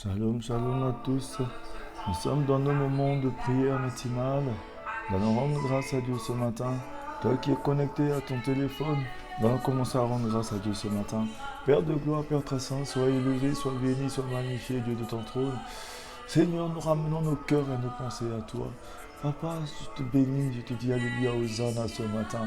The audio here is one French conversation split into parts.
Shalom, shalom à tous. Nous sommes dans nos moments de prière matinale. Nous allons rendre grâce à Dieu ce matin. Toi qui es connecté à ton téléphone, nous allons commencer à rendre grâce à Dieu ce matin. Père de gloire, Père très saint, sois élevé, sois béni, sois magnifié, Dieu de ton trône. Seigneur, nous ramenons nos cœurs et nos pensées à toi. Papa, je te bénis, je te dis alléluia, Hosanna ce matin.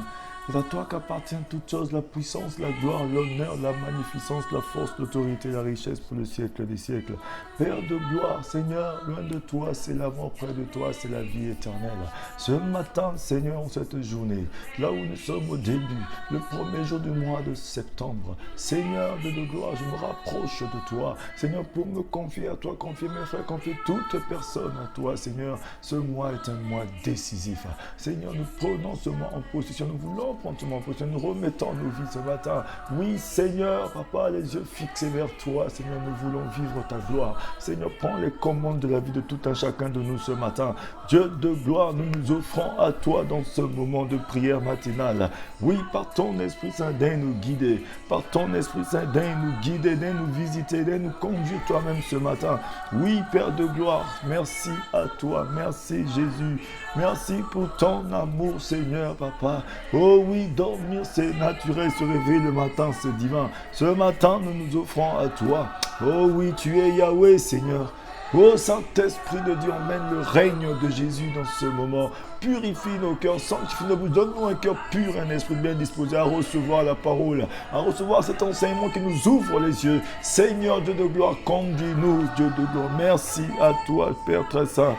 C'est à toi qu'appartient toute chose, la puissance, la gloire, l'honneur, la magnificence, la force, l'autorité, la richesse pour le siècle des siècles. Père de gloire, Seigneur, loin de toi, c'est la mort, près de toi, c'est la vie éternelle. Ce matin, Seigneur, cette journée, là où nous sommes au début, le premier jour du mois de septembre, Seigneur de gloire, je me rapproche de toi, Seigneur, pour me confier à toi, confier mes frères, confier toute personne à toi, Seigneur. Ce mois est un mois décisif. Seigneur, nous prenons ce mois en possession, nous voulons prendre ce mois en possession, nous remettons nos vies ce matin. Oui, Seigneur, Papa, les yeux fixés vers toi, Seigneur, nous voulons vivre ta gloire. Seigneur, prends les commandes de la vie de tout un chacun de nous ce matin. Dieu de gloire, nous nous offrons à toi dans ce moment de prière matinale. Oui, par ton Esprit Saint, viens nous guider. Par ton Esprit Saint, viens nous guider, viens nous visiter, viens nous conduire toi-même ce matin. Oui, Père de gloire, merci à toi. Merci Jésus. Merci pour ton amour, Seigneur, Papa. Oh oui, dormir c'est naturel, se réveiller le matin c'est divin. Ce matin, nous nous offrons à toi. Oh oui, tu es Yahweh, Seigneur. Oh Saint-Esprit de Dieu, emmène le règne de Jésus dans ce moment. Purifie nos cœurs, sanctifie nos bouches, donne-nous un cœur pur, un esprit bien disposé à recevoir la parole, à recevoir cet enseignement qui nous ouvre les yeux. Seigneur Dieu de gloire, conduis-nous, Dieu de gloire. Merci à toi, Père très saint.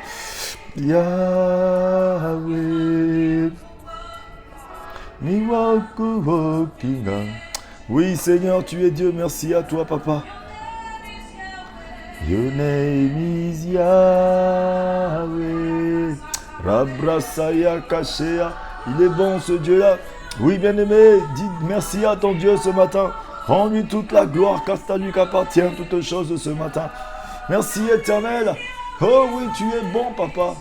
Yahweh. Oui, Seigneur, tu es Dieu. Merci à toi, Papa. Your name is Yahweh. Rabrasaya Kashea. Il est bon, ce Dieu-là. Oui, bien-aimé, dis merci à ton Dieu ce matin. Rends-lui toute la gloire, car c'est à lui qu'appartient toute chose ce matin. Merci, Éternel. Oh oui, tu es bon, Papa.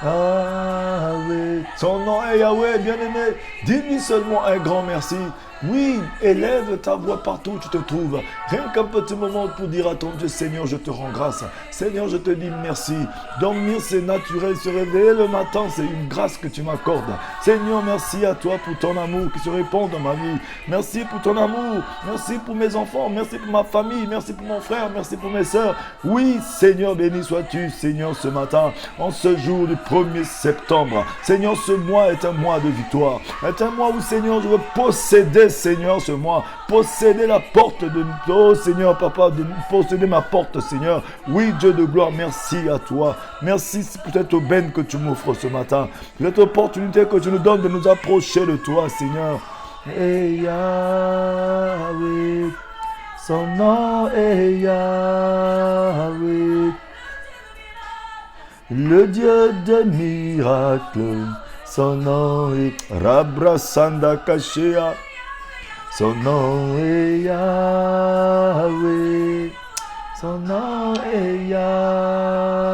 Yahweh. Son nom est Yahweh, bien-aimé. Dis-lui seulement un grand merci. Oui, élève ta voix partout où tu te trouves. Rien qu'un petit moment pour dire à ton Dieu, Seigneur, je te rends grâce. Seigneur, je te dis merci. Dormir, c'est naturel. Se réveiller le matin, c'est une grâce que tu m'accordes. Seigneur, merci à toi pour ton amour qui se répand dans ma vie. Merci pour ton amour. Merci pour mes enfants. Merci pour ma famille. Merci pour mon frère. Merci pour mes sœurs. Oui, Seigneur, béni sois-tu, Seigneur, ce matin, en ce jour du 1er septembre. Seigneur, ce mois est un mois de victoire. Est un mois où, Seigneur, je veux posséder, Seigneur, ce mois, posséder la porte de... Oh Seigneur, Papa, de posséder ma porte, Seigneur. Oui, Dieu de gloire, merci à toi. Merci pour cette aubaine que tu m'offres ce matin. Cette opportunité que tu nous donnes de nous approcher de toi, Seigneur. Et Yahweh, son nom est Yahweh. Le Dieu des miracles, son nom est Rabrasanda Kashea. Son nom est Yahweh. Son nom est Yahweh.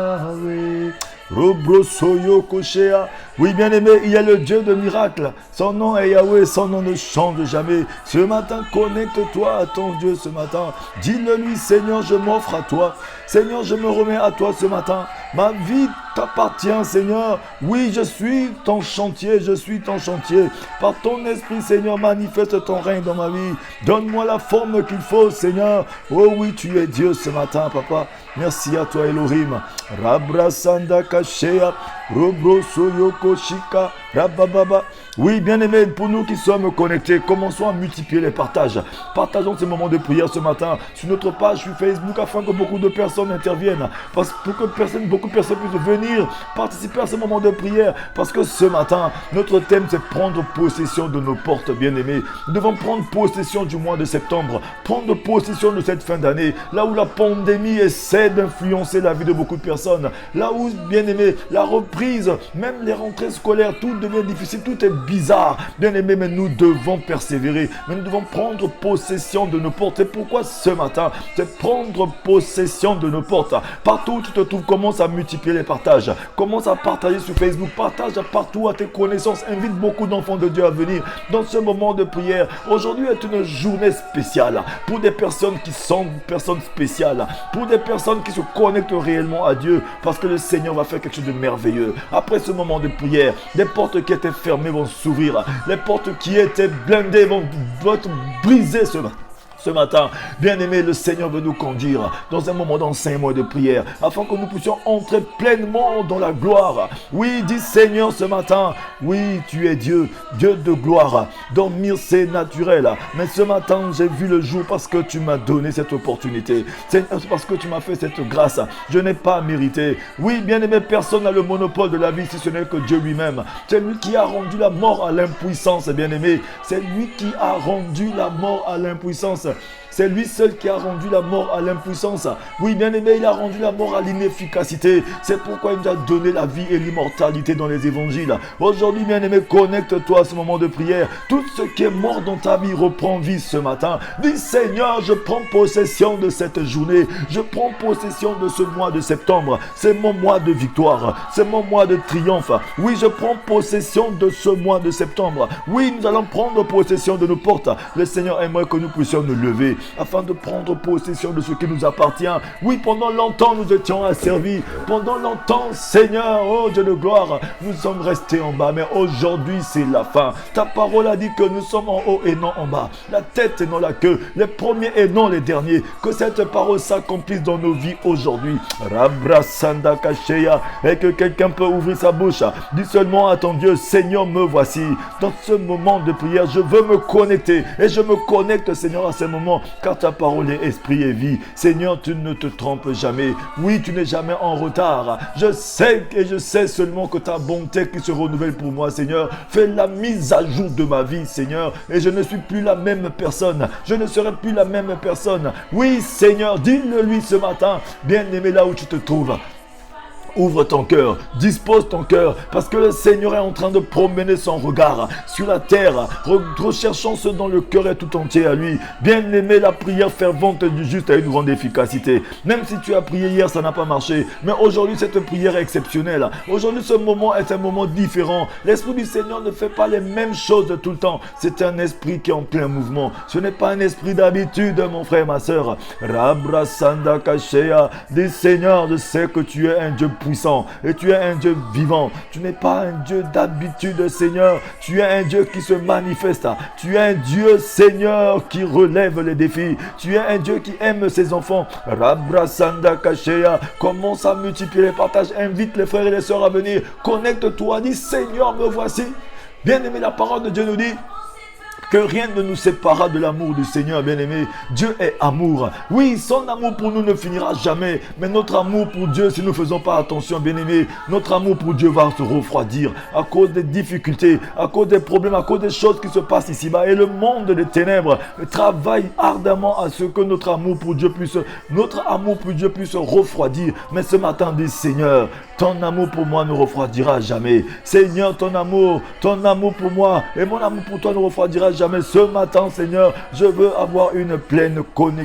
Robrosoyo Koshea. Oui, bien-aimé, il y a le Dieu de miracles. Son nom est Yahweh, son nom ne change jamais. Ce matin, connecte-toi à ton Dieu ce matin. Dis-le lui, Seigneur, je m'offre à toi. Seigneur, je me remets à toi ce matin. Ma vie t'appartient, Seigneur. Oui, je suis ton chantier, je suis ton chantier. Par ton esprit, Seigneur, manifeste ton règne dans ma vie. Donne-moi la forme qu'il faut, Seigneur. Oh oui, tu es Dieu ce matin, Papa. Merci à toi, Elohim. Rabrasanda Kashea, Robrosoyoko Shika, Rabababa. Oui, bien-aimés, pour nous qui sommes connectés, commençons à multiplier les partages. Partageons ces moments de prière ce matin sur notre page sur Facebook afin que beaucoup de personnes interviennent. Pour que beaucoup de personnes puissent venir participer à ce moment de prière. Parce que ce matin, notre thème c'est prendre possession de nos portes, bien-aimés. Nous devons prendre possession du mois de septembre. Prendre possession de cette fin d'année. Là où la pandémie essaie d'influencer la vie de beaucoup de personnes. Là où, bien-aimés, la reprise, même les rentrées scolaires, tout devient difficile, tout est bizarre. Bien-aimés, mais nous devons persévérer. Mais nous devons prendre possession de nos portes. Et pourquoi ce matin? C'est prendre possession de nos portes. Partout où tu te trouves, commence à multiplier les partages. partage. Commence à partager sur Facebook, partage partout à tes connaissances. Invite beaucoup d'enfants de Dieu à venir dans ce moment de prière. Aujourd'hui est une journée spéciale pour des personnes qui sont personnes spéciales, pour des personnes qui se connectent réellement à Dieu, parce que le Seigneur va faire quelque chose de merveilleux. Après ce moment de prière, les portes qui étaient fermées vont s'ouvrir, les portes qui étaient blindées vont être brisées ce matin. Bien-aimé, le Seigneur veut nous conduire dans un moment d'enseignement et de prière afin que nous puissions entrer pleinement dans la gloire. Oui, dis Seigneur ce matin, oui, tu es Dieu, Dieu de gloire. Dormir c'est naturel, mais ce matin j'ai vu le jour parce que tu m'as donné cette opportunité. C'est parce que tu m'as fait cette grâce. Je n'ai pas mérité. Oui, bien-aimé, personne n'a le monopole de la vie si ce n'est que Dieu lui-même. C'est lui qui a rendu la mort à l'impuissance, bien-aimé. C'est lui qui a rendu la mort à l'impuissance. C'est lui seul qui a rendu la mort à l'impuissance. Oui, bien-aimé, il a rendu la mort à l'inefficacité. C'est pourquoi il nous a donné la vie et l'immortalité dans les évangiles. Aujourd'hui, bien-aimé, connecte-toi à ce moment de prière. Tout ce qui est mort dans ta vie reprend vie ce matin. Dis Seigneur, je prends possession de cette journée. Je prends possession de ce mois de septembre. C'est mon mois de victoire. C'est mon mois de triomphe. Oui, je prends possession de ce mois de septembre. Oui, nous allons prendre possession de nos portes. Le Seigneur aimerait que nous puissions nous lever afin de prendre possession de ce qui nous appartient. Oui, pendant longtemps, nous étions asservis. Pendant longtemps, Seigneur, oh Dieu de gloire, nous sommes restés en bas. Mais aujourd'hui, c'est la fin. Ta parole a dit que nous sommes en haut et non en bas. La tête et non la queue. Les premiers et non les derniers. Que cette parole s'accomplisse dans nos vies aujourd'hui. Rabrasanda Kasheya. Et que quelqu'un peut ouvrir sa bouche. Dis seulement à ton Dieu, Seigneur, me voici. Dans ce moment de prière, je veux me connecter. Et je me connecte, Seigneur, à ce moment. Car ta parole est esprit et vie. Seigneur, tu ne te trompes jamais. Oui, tu n'es jamais en retard. Je sais et je sais seulement que ta bonté qui se renouvelle pour moi, Seigneur, fait la mise à jour de ma vie, Seigneur. Et je ne suis plus la même personne. Je ne serai plus la même personne. Oui, Seigneur, dis-le lui ce matin. Bien-aimé, là où tu te trouves. Ouvre ton cœur, dispose ton cœur, parce que le Seigneur est en train de promener son regard sur la terre, recherchant ce dont le cœur est tout entier à lui. Bien aimé, la prière fervente du juste a une grande efficacité. Même si tu as prié hier, ça n'a pas marché. Mais aujourd'hui, cette prière est exceptionnelle. Aujourd'hui, ce moment est un moment différent. L'Esprit du Seigneur ne fait pas les mêmes choses tout le temps. C'est un esprit qui est en plein mouvement. Ce n'est pas un esprit d'habitude, mon frère, ma soeur. Rabra Sanda Kashea, dis Seigneur, je sais que tu es un Dieu puissant et tu es un Dieu vivant. Tu n'es pas un Dieu d'habitude, Seigneur. Tu es un Dieu qui se manifeste. Tu es un Dieu, Seigneur, qui relève les défis. Tu es un Dieu qui aime ses enfants. Rabrasanda Kashea, commence à multiplier les partages. Invite les frères et les sœurs à venir. Connecte-toi. Dis Seigneur, me voici. Bien-aimé, la parole de Dieu nous dit que rien ne nous séparera de l'amour du Seigneur, bien-aimé. Dieu est amour. Oui, son amour pour nous ne finira jamais. Mais notre amour pour Dieu, si nous ne faisons pas attention, bien-aimé, notre amour pour Dieu va se refroidir à cause des difficultés, à cause des problèmes, à cause des choses qui se passent ici-bas. Et le monde des ténèbres travaille ardemment à ce que notre amour pour Dieu puisse refroidir. Mais ce matin, dis Seigneur, ton amour pour moi ne refroidira jamais. Seigneur, ton amour pour moi et mon amour pour toi ne refroidira jamais. Ce matin, Seigneur, je veux avoir une pleine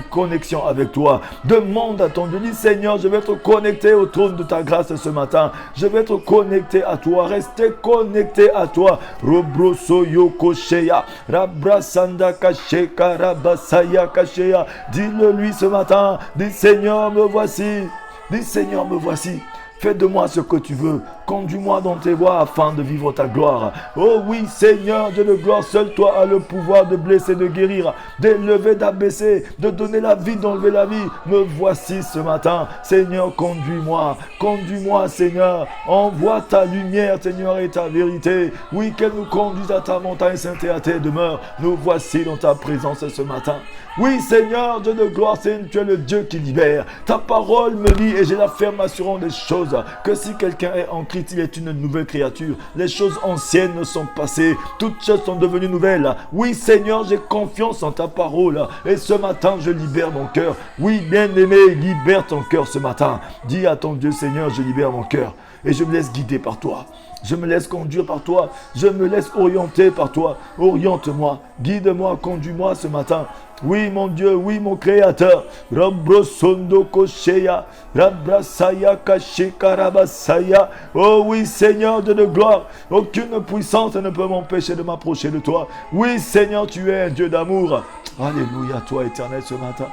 connexion avec toi. Demande à ton Dieu, dis Seigneur, je vais être connecté au trône de ta grâce ce matin. Je vais être connecté à toi. Restez connecté à toi. Robroso yoko sheya, rabrasanda kasheka, rabasaya kashea. Dis-le lui ce matin. Dis Seigneur, me voici. Dis Seigneur, me voici. Fais de moi ce que tu veux. Conduis-moi dans tes voies afin de vivre ta gloire. Oh oui, Seigneur, Dieu de gloire, seul toi as le pouvoir de blesser, de guérir, d'élever, d'abaisser, de donner la vie, d'enlever la vie. Me voici ce matin. Seigneur, conduis-moi. Conduis-moi, Seigneur. Envoie ta lumière, Seigneur, et ta vérité. Oui, qu'elle nous conduise à ta montagne sainte et à tes demeures. Nous voici dans ta présence ce matin. Oui, Seigneur, Dieu de gloire, tu es le Dieu qui libère. Ta parole me dit, et j'ai la ferme assurance des choses, que si quelqu'un est en Christ, il est une nouvelle créature. Les choses anciennes sont passées, toutes choses sont devenues nouvelles. Oui, Seigneur, j'ai confiance en ta parole. Et ce matin, je libère mon cœur. Oui, bien-aimé, libère ton cœur ce matin. Dis à ton Dieu, Seigneur, je libère mon cœur. Et je me laisse guider par toi. Je me laisse conduire par toi. Je me laisse orienter par toi. Oriente-moi, guide-moi, conduis-moi ce matin. Oui, mon Dieu, oui, mon Créateur. Rabrosondo Kosheya, Rabrasaya Kashikarabasaya. Oh oui, Seigneur Dieu de gloire. Aucune puissance ne peut m'empêcher de m'approcher de toi. Oui, Seigneur, tu es un Dieu d'amour. Alléluia, toi, éternel, ce matin.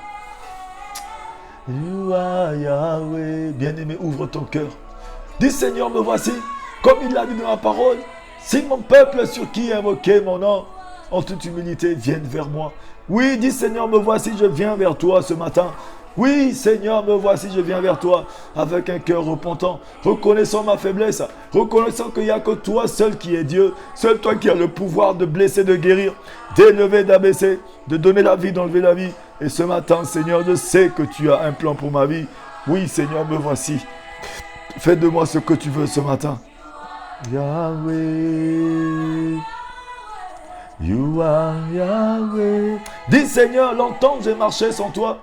You are Yahweh. Bien-aimé, ouvre ton cœur. Dis, Seigneur, me voici. Comme il l'a dit dans la parole. Si mon peuple sur qui invoquer mon nom, en toute humilité, vienne vers moi. Oui, dis Seigneur, me voici, je viens vers toi ce matin. Oui, Seigneur, me voici, je viens vers toi avec un cœur repentant, reconnaissant ma faiblesse, reconnaissant qu'il n'y a que toi seul qui est Dieu, seul toi qui as le pouvoir de blesser, de guérir, d'élever, d'abaisser, de donner la vie, d'enlever la vie. Et ce matin, Seigneur, je sais que tu as un plan pour ma vie. Oui, Seigneur, me voici. Fais de moi ce que tu veux ce matin. Yahweh. You are Yahweh. Dis Seigneur, longtemps j'ai marché sans toi.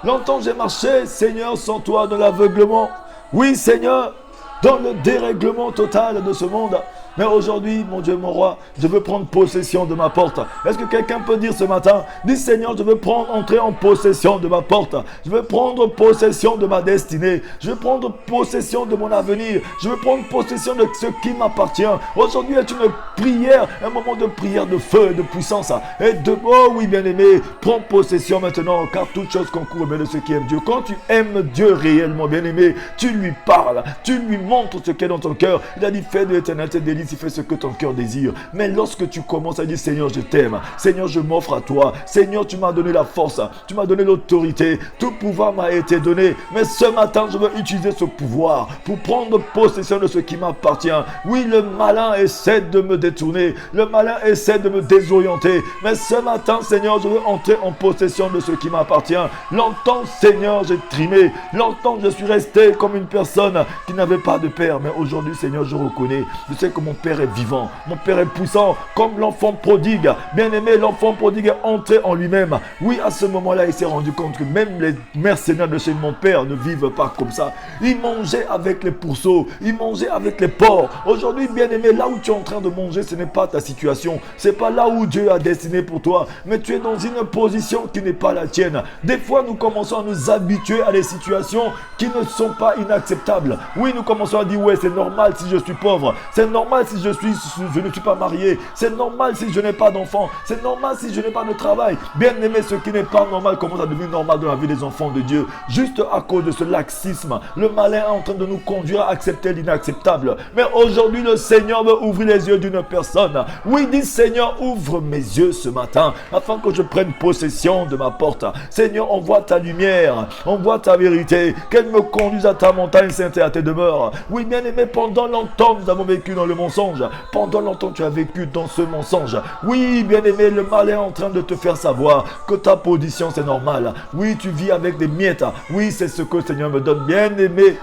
Longtemps j'ai marché, Seigneur, sans toi dans l'aveuglement. Oui, Seigneur, dans le dérèglement total de ce monde. Mais aujourd'hui, mon Dieu, mon roi, je veux prendre possession de ma porte. Est-ce que quelqu'un peut dire ce matin, dis Seigneur, je veux entrer en possession de ma porte. Je veux prendre possession de ma destinée. Je veux prendre possession de mon avenir. Je veux prendre possession de ce qui m'appartient. Aujourd'hui est une prière, un moment de prière de feu et de puissance. Et de, oh oui, bien-aimé, prends possession maintenant, car toute chose concourt au bien de ceux qui aiment Dieu. Quand tu aimes Dieu réellement, bien-aimé, tu lui parles, tu lui montres ce qui est dans ton cœur. Il a dit, fais de l'éternel tes délices. Il fait ce que ton cœur désire. Mais lorsque tu commences à dire Seigneur, je t'aime, Seigneur, je m'offre à toi, Seigneur, tu m'as donné la force, tu m'as donné l'autorité, tout pouvoir m'a été donné. Mais ce matin, je veux utiliser ce pouvoir pour prendre possession de ce qui m'appartient. Oui, le malin essaie de me détourner, le malin essaie de me désorienter. Mais ce matin, Seigneur, je veux entrer en possession de ce qui m'appartient. Longtemps, Seigneur, j'ai trimé. Longtemps, je suis resté comme une personne qui n'avait pas de père. Mais aujourd'hui, Seigneur, je reconnais. Je sais que mon Père est vivant, mon Père est puissant, comme l'enfant prodigue. Bien-aimé, l'enfant prodigue est entré en lui-même. Oui, à ce moment-là, il s'est rendu compte que même les mercenaires de chez mon Père ne vivent pas comme ça. Ils mangeaient avec les pourceaux, ils mangeaient avec les porcs. Aujourd'hui, bien-aimé, là où tu es en train de manger, ce n'est pas ta situation. Ce n'est pas là où Dieu a destiné pour toi. Mais tu es dans une position qui n'est pas la tienne. Des fois, nous commençons à nous habituer à des situations qui ne sont pas inacceptables. Oui, nous commençons à dire, ouais, c'est normal si je suis pauvre. C'est normal si je ne suis pas marié. C'est normal si je n'ai pas d'enfant. C'est normal si je n'ai pas de travail. Bien aimé, ce qui n'est pas normal commence à devenir normal dans la vie des enfants de Dieu. Juste à cause de ce laxisme. Le malin est en train de nous conduire à accepter l'inacceptable. Mais aujourd'hui, le Seigneur veut ouvrir les yeux d'une personne. Oui, dit Seigneur, ouvre mes yeux ce matin afin que je prenne possession de ma porte. Seigneur, envoie ta lumière. Envoie ta vérité. Qu'elle me conduise à ta montagne sainte et à tes demeures. Oui, bien aimé, pendant longtemps, nous avons vécu dans le mensonge. Pendant longtemps, tu as vécu dans ce mensonge. Oui, bien-aimé, le mal est en train de te faire savoir que ta position, c'est normal. Oui, tu vis avec des miettes. Oui, c'est ce que le Seigneur me donne. Bien-aimé,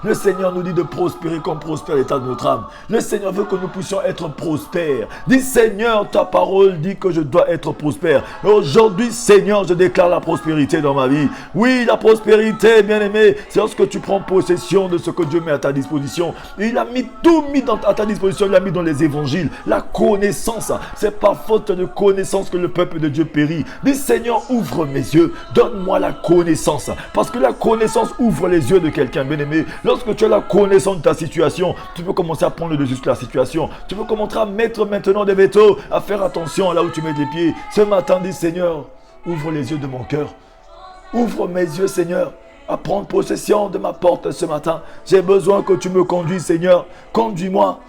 le Seigneur nous dit de prospérer comme prospère l'état de notre âme. Le Seigneur veut que nous puissions être prospères. Dis Seigneur, ta parole dit que je dois être prospère. Et aujourd'hui, Seigneur, je déclare la prospérité dans ma vie. Oui, la prospérité, bien-aimé, c'est lorsque tu prends possession de ce que Dieu met à ta disposition. Il a mis tout à ta disposition, il l'a mis dans les évangiles. La connaissance, c'est par faute de connaissance que le peuple de Dieu périt. Dis Seigneur, ouvre mes yeux, donne-moi la connaissance. Parce que la connaissance ouvre les yeux de quelqu'un, bien-aimé. Lorsque tu as la connaissance de ta situation, tu peux commencer à prendre le dessus sur la situation. Tu peux commencer à mettre maintenant des vétos, à faire attention à là où tu mets les pieds. Ce matin, dis Seigneur, ouvre les yeux de mon cœur. Ouvre mes yeux, Seigneur, à prendre possession de ma porte ce matin. J'ai besoin que tu me conduises, Seigneur. Conduis-moi.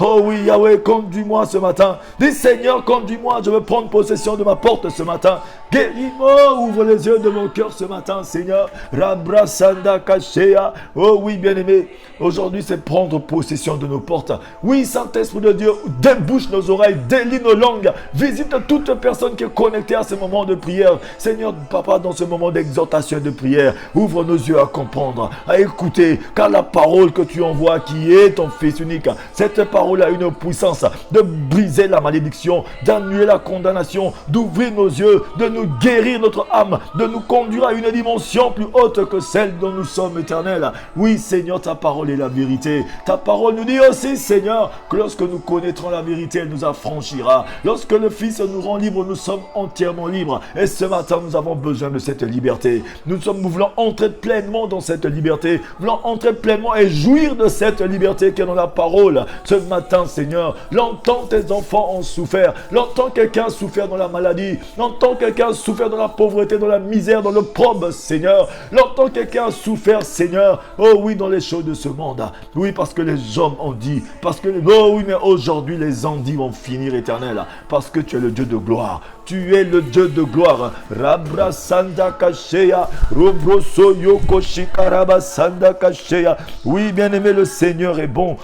Oh oui, Yahweh, conduis-moi ce matin. Dis Seigneur, conduis-moi. Je veux prendre possession de ma porte ce matin. Guéris-moi, ouvre les yeux de mon cœur ce matin, Seigneur. Rabrasanda Kashea. Oh oui, bien-aimé. Aujourd'hui, c'est prendre possession de nos portes. Oui, Saint-Esprit de Dieu, débouche nos oreilles, délie nos langues. Visite toute personne qui est connectée à ce moment de prière. Seigneur, Papa, dans ce moment d'exhortation et de prière, ouvre nos yeux à comprendre, à écouter. Car la parole que tu envoies, qui est ton Fils unique, cette parole parole a une puissance de briser la malédiction, d'annuler la condamnation, d'ouvrir nos yeux, de nous guérir notre âme, de nous conduire à une dimension plus haute que celle dont nous sommes éternels. Oui, Seigneur, ta parole est la vérité. Ta parole nous dit aussi, Seigneur, que lorsque nous connaîtrons la vérité, elle nous affranchira. Lorsque le Fils nous rend libres, nous sommes entièrement libres. Et ce matin, nous avons besoin de cette liberté. Nous voulons entrer pleinement dans cette liberté. Nous voulons entrer pleinement et jouir de cette liberté qui est dans la parole. Ce matin, Seigneur, longtemps tes enfants ont souffert. Longtemps quelqu'un a souffert dans la maladie. Longtemps quelqu'un a souffert dans la pauvreté, dans la misère, dans l'opprobre, Seigneur. Longtemps quelqu'un a souffert, Seigneur. Oh oui, dans les choses de ce monde. Oui, parce que les hommes ont dit. Oh oui, mais aujourd'hui, les andis vont finir éternels. Parce que tu es le Dieu de gloire. Tu es le Dieu de gloire. Rabra Sanda Kasheya. Robroso Yoko Shikaraba Sanda Kasheya. Oui, bien-aimé, le Seigneur est bon.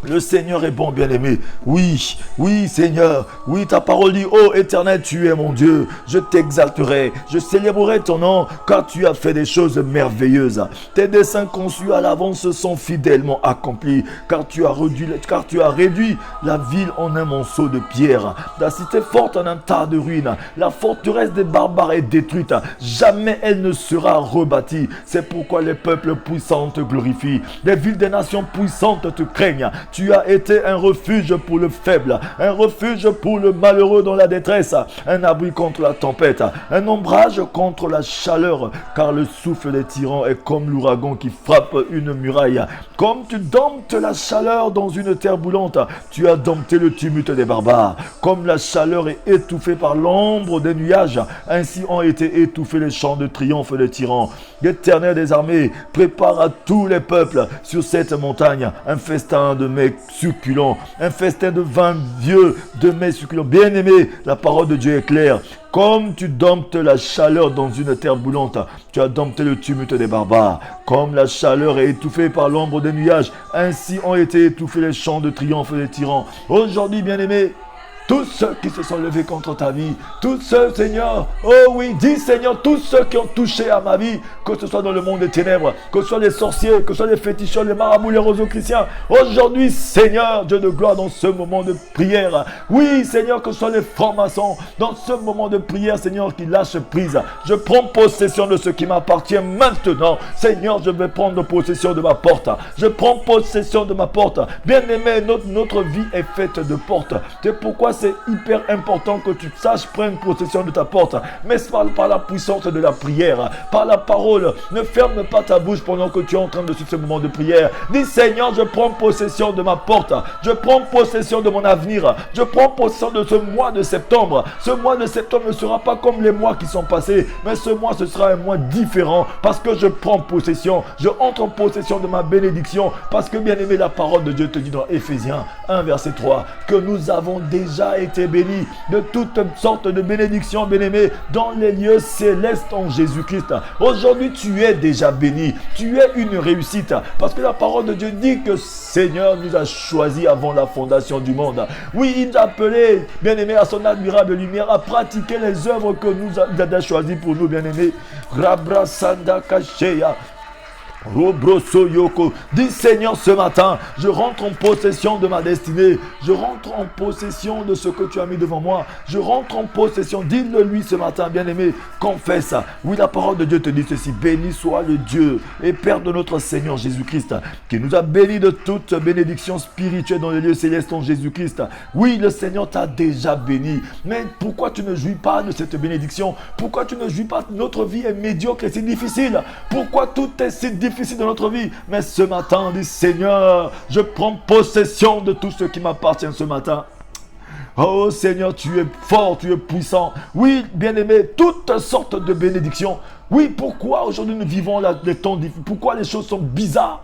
Le Seigneur est bon, bien-aimé. Oui, oui, Seigneur. Oui, ta parole dit, ô Éternel, tu es mon Dieu. Je t'exalterai. Je célébrerai ton nom, car tu as fait des choses merveilleuses. Tes desseins conçus à l'avance sont fidèlement accomplis, car tu as réduit la ville en un monceau de pierre, la cité forte en un tas de ruines. La forteresse des barbares est détruite. Jamais elle ne sera rebâtie. C'est pourquoi les peuples puissants te glorifient. Les villes des nations puissantes te craignent. Tu as été un refuge pour le faible, un refuge pour le malheureux dans la détresse, un abri contre la tempête, un ombrage contre la chaleur, car le souffle des tyrans est comme l'ouragan qui frappe une muraille. Comme tu domptes la chaleur dans une terre boulante, tu as dompté le tumulte des barbares. Comme la chaleur est étouffée par l'ombre des nuages, ainsi ont été étouffés les chants de triomphe des tyrans. L'Éternel des armées prépare à tous les peuples sur cette montagne un festin de mets succulents, un festin de vin vieux, de mets succulents. Bien-aimé, la parole de Dieu est claire. Comme tu domptes la chaleur dans une terre boulante, tu as dompté le tumulte des barbares. Comme la chaleur est étouffée par l'ombre des nuages, ainsi ont été étouffés les chants de triomphe des tyrans. Aujourd'hui, bien-aimé, tous ceux qui se sont levés contre ta vie, tous ceux, Seigneur, oh oui, dis Seigneur, tous ceux qui ont touché à ma vie, que ce soit dans le monde des ténèbres, que ce soit les sorciers, que ce soit les féticheurs, les marabouts, les roseaux-chrétiens, aujourd'hui, Seigneur, Dieu de gloire, dans ce moment de prière, oui, Seigneur, que ce soit les francs-maçons, dans ce moment de prière, Seigneur, qui lâche prise, je prends possession de ce qui m'appartient maintenant, Seigneur, je vais prendre possession de ma porte, je prends possession de ma porte, bien-aimé, notre vie est faite de portes, c'est pourquoi c'est hyper important que tu saches prendre possession de ta porte. Mais par la puissance de la prière, par la parole. Ne ferme pas ta bouche pendant que tu es en train de suivre ce moment de prière. Dis Seigneur, je prends possession de ma porte. Je prends possession de mon avenir. Je prends possession de ce mois de septembre. Ce mois de septembre ne sera pas comme les mois qui sont passés. Mais ce mois, ce sera un mois différent. Parce que je prends possession. Je entre en possession de ma bénédiction. Parce que bien aimé, la parole de Dieu te dit dans Éphésiens 1 verset 3 que nous avons déjà été bénis de toutes sortes de bénédictions, bien-aimés, dans les lieux célestes en Jésus-Christ. Aujourd'hui, tu es déjà béni. Tu es une réussite. Parce que la parole de Dieu dit que Seigneur nous a choisis avant la fondation du monde. Oui, il nous a appelés, bien-aimés, à son admirable lumière, à pratiquer les œuvres que nous a choisies pour nous, bien-aimés. Rabra Sanda Kasheya. Robroso Yoko, dis Seigneur ce matin, je rentre en possession de ma destinée, je rentre en possession de ce que tu as mis devant moi, je rentre en possession, dis-le lui ce matin, bien-aimé, confesse. Oui, la parole de Dieu te dit ceci, béni soit le Dieu et Père de notre Seigneur Jésus-Christ, qui nous a bénis de toute bénédiction spirituelle dans les lieux célestes en Jésus-Christ. Oui, le Seigneur t'a déjà béni, mais pourquoi tu ne jouis pas de cette bénédiction? Pourquoi tu ne jouis pas? Notre vie est médiocre et c'est difficile. Pourquoi tout est si difficile de notre vie? Mais ce matin, dis Seigneur, je prends possession de tout ce qui m'appartient ce matin. Oh Seigneur, tu es fort, tu es puissant. Oui, bien-aimé, toutes sortes de bénédictions. Oui, pourquoi aujourd'hui nous vivons les temps difficiles? Pourquoi les choses sont bizarres?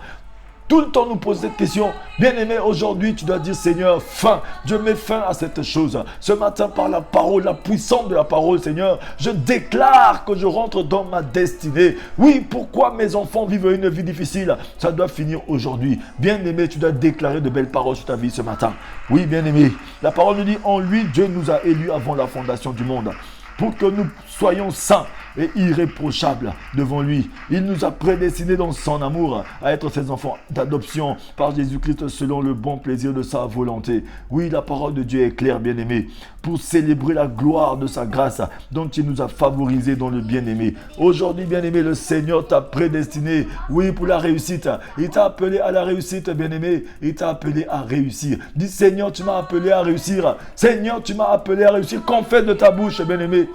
Tout le temps nous pose cette question. Bien-aimé, aujourd'hui, tu dois dire Seigneur, fin. Je mets fin à cette chose. Ce matin, par la parole, la puissance de la parole, Seigneur, je déclare que je rentre dans ma destinée. Oui, pourquoi mes enfants vivent une vie difficile? Ça doit finir aujourd'hui. Bien-aimé, tu dois déclarer de belles paroles sur ta vie ce matin. Oui, bien-aimé, la parole nous dit, en lui, Dieu nous a élus avant la fondation du monde, pour que nous soyons saints, et irréprochables devant lui. Il nous a prédestinés dans son amour à être ses enfants d'adoption par Jésus-Christ selon le bon plaisir de sa volonté. Oui, la parole de Dieu est claire, bien-aimé, pour célébrer la gloire de sa grâce dont il nous a favorisés dans le bien-aimé. Aujourd'hui, bien-aimé, le Seigneur t'a prédestiné, oui, pour la réussite. Il t'a appelé à la réussite, bien-aimé. Il t'a appelé à réussir. Dis, Seigneur, tu m'as appelé à réussir. Seigneur, tu m'as appelé à réussir. Confesse de ta bouche, bien-aimé.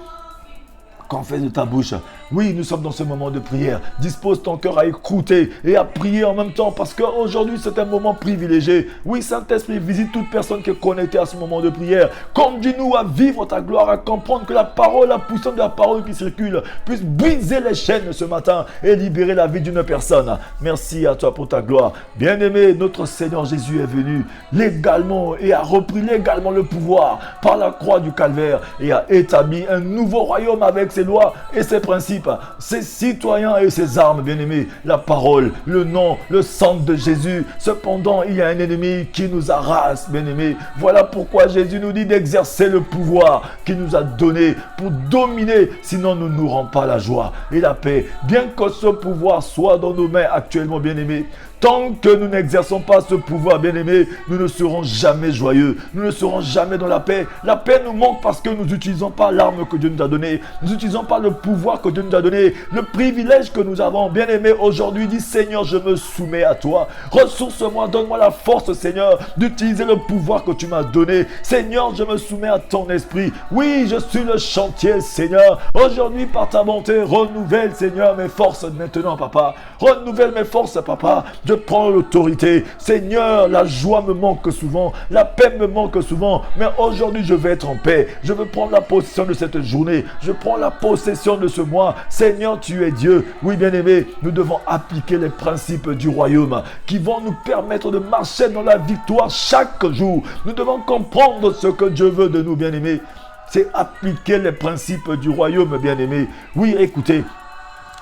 Confesse de ta bouche. Oui, nous sommes dans ce moment de prière. Dispose ton cœur à écouter et à prier en même temps parce qu'aujourd'hui, c'est un moment privilégié. Oui, Saint-Esprit, visite toute personne qui est connectée à ce moment de prière. Conduis-nous à vivre ta gloire, à comprendre que la parole, la puissance de la parole qui circule puisse briser les chaînes ce matin et libérer la vie d'une personne. Merci à toi pour ta gloire. Bien-aimé, notre Seigneur Jésus est venu légalement et a repris légalement le pouvoir par la croix du Calvaire et a établi un nouveau royaume avec ses lois et ses principes, ses citoyens et ses armes, bien-aimés, la parole, le nom, le sang de Jésus. Cependant, il y a un ennemi qui nous harasse, bien-aimés. Voilà pourquoi Jésus nous dit d'exercer le pouvoir qu'il nous a donné pour dominer, sinon nous n'aurons pas la joie et la paix. Bien que ce pouvoir soit dans nos mains actuellement, bien-aimés, tant que nous n'exerçons pas ce pouvoir, bien-aimé, nous ne serons jamais joyeux. Nous ne serons jamais dans la paix. La paix nous manque parce que nous n'utilisons pas l'arme que Dieu nous a donnée. Nous n'utilisons pas le pouvoir que Dieu nous a donné. Le privilège que nous avons, bien-aimé, aujourd'hui, dit Seigneur, je me soumets à toi. Ressource-moi, donne-moi la force, Seigneur, d'utiliser le pouvoir que tu m'as donné. Seigneur, je me soumets à ton esprit. Oui, je suis le chantier, Seigneur. Aujourd'hui, par ta bonté, renouvelle, Seigneur, mes forces maintenant, Papa. Renouvelle mes forces, Papa. Je prends l'autorité. Seigneur, la joie me manque souvent. La paix me manque souvent. Mais aujourd'hui, je vais être en paix. Je veux prendre la possession de cette journée. Je prends la possession de ce mois. Seigneur, tu es Dieu. Oui, bien-aimé, nous devons appliquer les principes du royaume qui vont nous permettre de marcher dans la victoire chaque jour. Nous devons comprendre ce que Dieu veut de nous, bien-aimés. C'est appliquer les principes du royaume, bien-aimé. Oui, écoutez.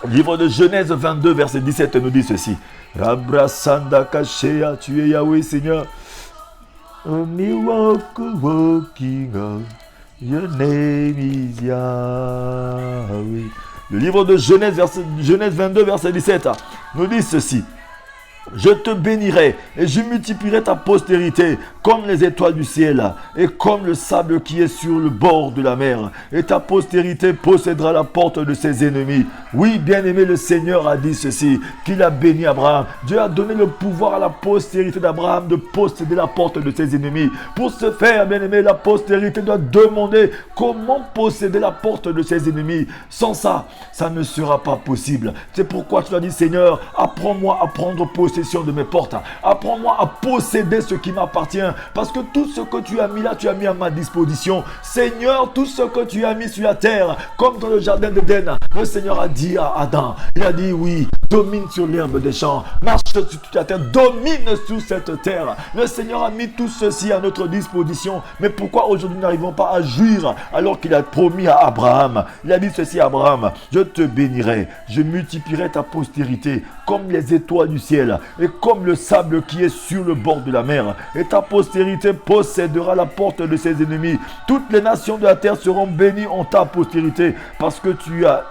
Livre de Genèse 22, verset 17 nous dit ceci. Rabrasanda Kashea, tu es Yahweh, Seigneur. A miracle working God, your name is Yahweh. Le livre de Genèse 22, verset 17 nous dit ceci. Je te bénirai et je multiplierai ta postérité comme les étoiles du ciel et comme le sable qui est sur le bord de la mer. Et ta postérité possédera la porte de ses ennemis. Oui, bien-aimé, le Seigneur a dit ceci, qu'il a béni Abraham. Dieu a donné le pouvoir à la postérité d'Abraham de posséder la porte de ses ennemis. Pour ce faire, bien-aimé, la postérité doit demander comment posséder la porte de ses ennemis. Sans ça, ça ne sera pas possible. C'est pourquoi tu as dit, Seigneur, apprends-moi à prendre possession de mes portes. Apprends-moi à posséder ce qui m'appartient. Parce que tout ce que tu as mis là, tu as mis à ma disposition. Seigneur, tout ce que tu as mis sur la terre, comme dans le jardin d'Éden, le Seigneur a dit à Adam, il a dit oui, domine sur l'herbe des champs, marche sur toute la terre, domine sur cette terre. Le Seigneur a mis tout ceci à notre disposition. Mais pourquoi aujourd'hui nous n'arrivons pas à jouir alors qu'il a promis à Abraham? Il a dit ceci à Abraham, je te bénirai, je multiplierai ta postérité comme les étoiles du ciel et comme le sable qui est sur le bord de la mer. Et ta postérité possédera la porte de ses ennemis. Toutes les nations de la terre seront bénies en ta postérité parce que tu as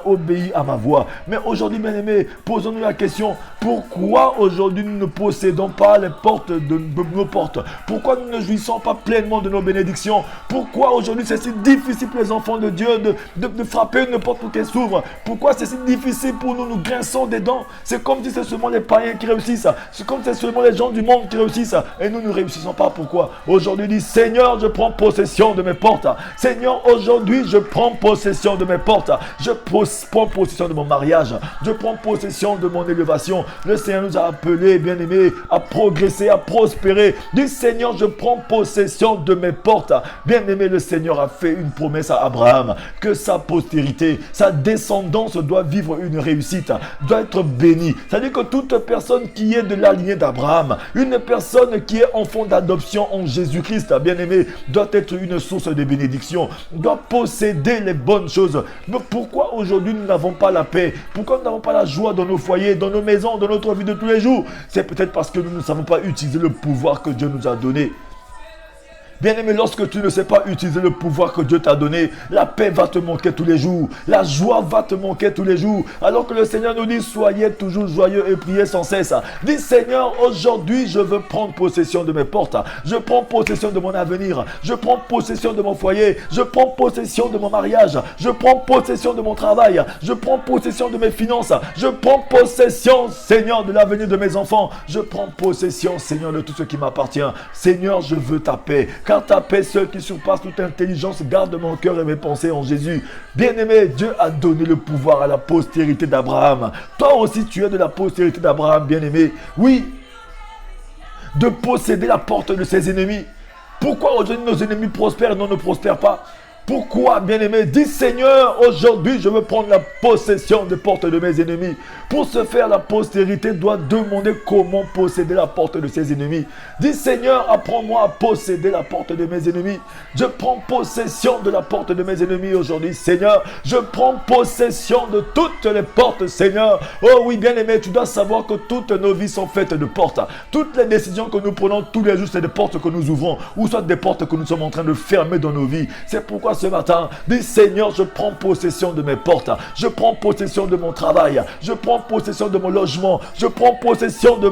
obéi à ma voix. Mais aujourd'hui, bien-aimés, posons-nous la question, pourquoi aujourd'hui nous ne possédons pas les portes de nos portes? Pourquoi nous ne jouissons pas pleinement de nos bénédictions? Pourquoi aujourd'hui c'est si difficile pour les enfants de Dieu de frapper une porte pour qu'elle s'ouvre? Pourquoi c'est si difficile pour nous? Nous grinçons des dents. C'est comme si c'est seulement les païens qui réussissent. C'est comme si c'est seulement les gens du monde qui réussissent. Et nous ne réussissons pas. Pourquoi? Aujourd'hui, dit Seigneur, je prends possession de mes portes. Seigneur, aujourd'hui, je prends possession de mes portes. Je prends possession de mon mariage. Je prends possession de mon élévation. Le Seigneur nous a appelés, bien-aimés, à progresser, à prospérer. Dis Seigneur, je prends possession de mes portes. Bien-aimé, le Seigneur a fait une promesse à Abraham que sa postérité, sa descendance doit vivre une réussite, doit être bénie. C'est-à-dire que toute personne qui est de la lignée d'Abraham, une personne qui est enfant d'adoption en Jésus-Christ, bien-aimé, doit être une source de bénédiction, doit posséder les bonnes choses. Mais pourquoi aujourd'hui nous n'avons pas la paix? Pourquoi nous n'avons pas la joie dans nos foyers, dans nos maisons, dans notre vie de tous les jours? C'est peut-être parce que nous ne savons pas utiliser le pouvoir que Dieu nous a donné. Bien-aimé, lorsque tu ne sais pas utiliser le pouvoir que Dieu t'a donné, la paix va te manquer tous les jours. La joie va te manquer tous les jours. Alors que le Seigneur nous dit, soyez toujours joyeux et priez sans cesse. Dis, Seigneur, aujourd'hui, je veux prendre possession de mes portes. Je prends possession de mon avenir. Je prends possession de mon foyer. Je prends possession de mon mariage. Je prends possession de mon travail. Je prends possession de mes finances. Je prends possession, Seigneur, de l'avenir de mes enfants. Je prends possession, Seigneur, de tout ce qui m'appartient. Seigneur, je veux ta paix. Car ta paix seule qui surpasse toute intelligence garde mon cœur et mes pensées en Jésus. Bien-aimé, Dieu a donné le pouvoir à la postérité d'Abraham. Toi aussi, tu es de la postérité d'Abraham, bien-aimé. Oui, de posséder la porte de ses ennemis. Pourquoi aujourd'hui nos ennemis prospèrent et nous ne prospèrent pas? Pourquoi, bien-aimé? Dis, Seigneur, aujourd'hui, je veux prendre la possession des portes de mes ennemis. Pour ce faire, la postérité doit demander comment posséder la porte de ses ennemis. Dis, Seigneur, apprends-moi à posséder la porte de mes ennemis. Je prends possession de la porte de mes ennemis aujourd'hui, Seigneur. Je prends possession de toutes les portes, Seigneur. Oh oui, bien-aimé, tu dois savoir que toutes nos vies sont faites de portes. Toutes les décisions que nous prenons tous les jours, c'est des portes que nous ouvrons, ou soit des portes que nous sommes en train de fermer dans nos vies. C'est pourquoi ce matin, dis, Seigneur, je prends possession de mes portes. Je prends possession de mon travail. Je prends possession de mon logement. Je prends possession de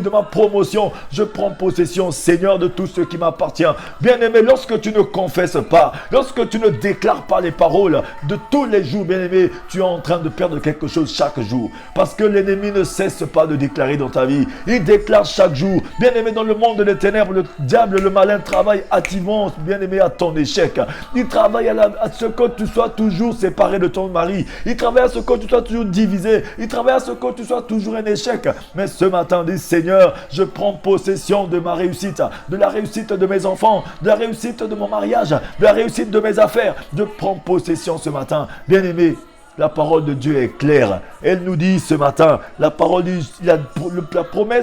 ma promotion. Je prends possession, Seigneur, de tout ce qui m'appartient. Bien-aimé, lorsque tu ne confesses pas, lorsque tu ne déclares pas les paroles de tous les jours, bien-aimé, tu es en train de perdre quelque chose chaque jour. Parce que l'ennemi ne cesse pas de déclarer dans ta vie. Il déclare chaque jour. Bien-aimé, dans le monde des ténèbres, le diable, le malin travaille activement, bien-aimé, à ton échec. Il travaille à ce que tu sois toujours séparé de ton mari. Il travaille à ce que tu sois toujours divisé. Il travaille à ce que tu sois toujours un échec. Mais ce matin, dis, Seigneur, je prends possession de ma réussite, de la réussite de mes enfants, de la réussite de mon mariage, de la réussite de mes affaires. Je prends possession ce matin. Bien-aimé, la parole de Dieu est claire. Elle nous dit ce matin, la promesse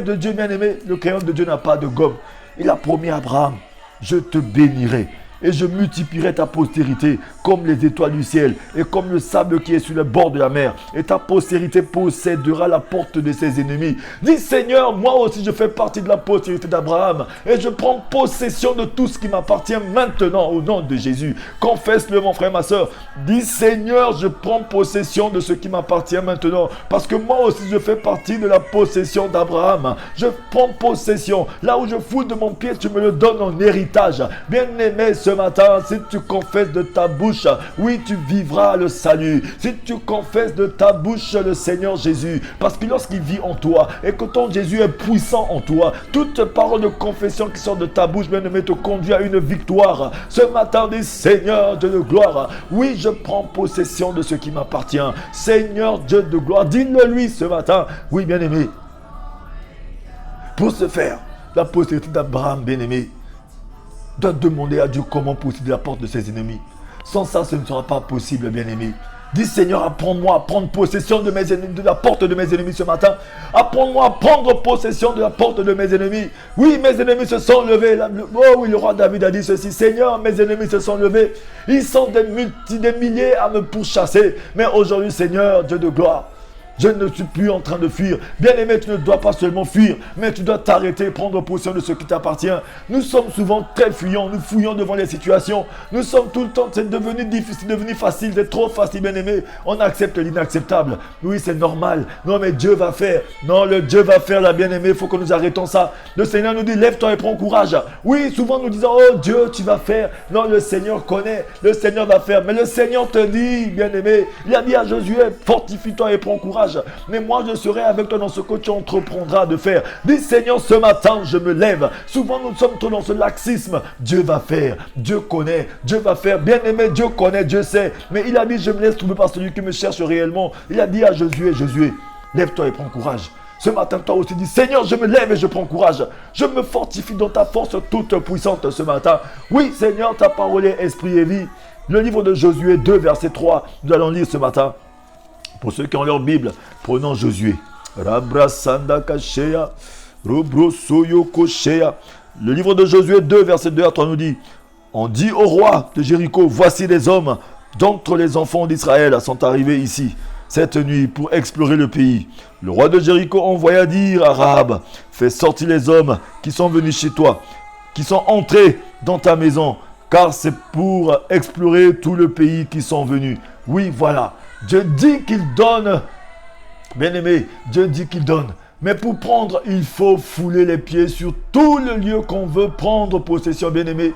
de Dieu, bien-aimé, le crayon de Dieu n'a pas de gomme. Il a promis à Abraham, je te bénirai. Et je multiplierai ta postérité comme les étoiles du ciel et comme le sable qui est sur le bord de la mer. Et ta postérité possédera la porte de ses ennemis. Dis, Seigneur, moi aussi je fais partie de la postérité d'Abraham. Et je prends possession de tout ce qui m'appartient maintenant au nom de Jésus. Confesse-le, mon frère, ma soeur. Dis, Seigneur, je prends possession de ce qui m'appartient maintenant. Parce que moi aussi je fais partie de la possession d'Abraham. Je prends possession. Là où je fous de mon pied, tu me le donnes en héritage. Bien-aimé, ce matin, si tu confesses de ta bouche, oui, tu vivras le salut. Si tu confesses de ta bouche le Seigneur Jésus, parce que lorsqu'il vit en toi et que ton Jésus est puissant en toi, toute parole de confession qui sort de ta bouche, bien-aimé, te conduit à une victoire. Ce matin, dis, Seigneur Dieu de gloire, oui, je prends possession de ce qui m'appartient. Seigneur Dieu de gloire, dis-le lui ce matin. Oui, bien-aimé, pour ce faire, la postérité d'Abraham, bien-aimé, doit demander à Dieu comment posséder la porte de ses ennemis. Sans ça, ce ne sera pas possible, bien-aimé. Dis, Seigneur, apprends-moi à prendre possession de mes ennemis, de la porte de mes ennemis ce matin. Apprends-moi à prendre possession de la porte de mes ennemis. Oui, mes ennemis se sont levés. Oh oui, le roi David a dit ceci. Seigneur, mes ennemis se sont levés. Ils sont des milliers à me pourchasser. Mais aujourd'hui, Seigneur, Dieu de gloire, je ne suis plus en train de fuir. Bien-aimé, tu ne dois pas seulement fuir, mais tu dois t'arrêter et prendre possession de ce qui t'appartient. Nous sommes souvent très fuyants, nous fouillons devant les situations. Nous sommes tout le temps, c'est devenu difficile, c'est devenu facile, c'est trop facile, bien-aimé. On accepte l'inacceptable. Oui, c'est normal. Non, mais Dieu va faire. Non, le Dieu va faire, la bien-aimée. Il faut que nous arrêtons ça. Le Seigneur nous dit, lève-toi et prends courage. Oui, souvent nous disons, oh Dieu, tu vas faire. Non, le Seigneur connaît. Le Seigneur va faire. Mais le Seigneur te dit, bien-aimé, il a dit à Josué, fortifie-toi et prends courage. Mais moi, je serai avec toi dans ce que tu entreprendras de faire. Dis, Seigneur, ce matin, je me lève. Souvent, nous sommes trop dans ce laxisme. Dieu va faire. Dieu connaît. Dieu va faire. Bien-aimé, Dieu connaît, Dieu sait. Mais il a dit, je me laisse trouver par celui qui me cherche réellement. Il a dit à Josué, Josué, lève-toi et prends courage. Ce matin, toi aussi, dis, Seigneur, je me lève et je prends courage. Je me fortifie dans ta force toute puissante ce matin. Oui, Seigneur, ta parole est esprit et vie. Le livre de Josué 2, verset 3, nous allons lire ce matin. Pour ceux qui ont leur Bible, prenons Josué. Le livre de Josué 2, verset 2 à 3 nous dit, on dit au roi de Jéricho, voici les hommes d'entre les enfants d'Israël sont arrivés ici cette nuit pour explorer le pays. Le roi de Jéricho envoya dire à Rahab, fais sortir les hommes qui sont venus chez toi qui sont entrés dans ta maison, car c'est pour explorer tout le pays qui sont venus. Oui, voilà. Dieu dit qu'il donne. Bien-aimé, Dieu dit qu'il donne. Mais pour prendre, il faut fouler les pieds sur tout le lieu qu'on veut prendre possession, bien-aimé.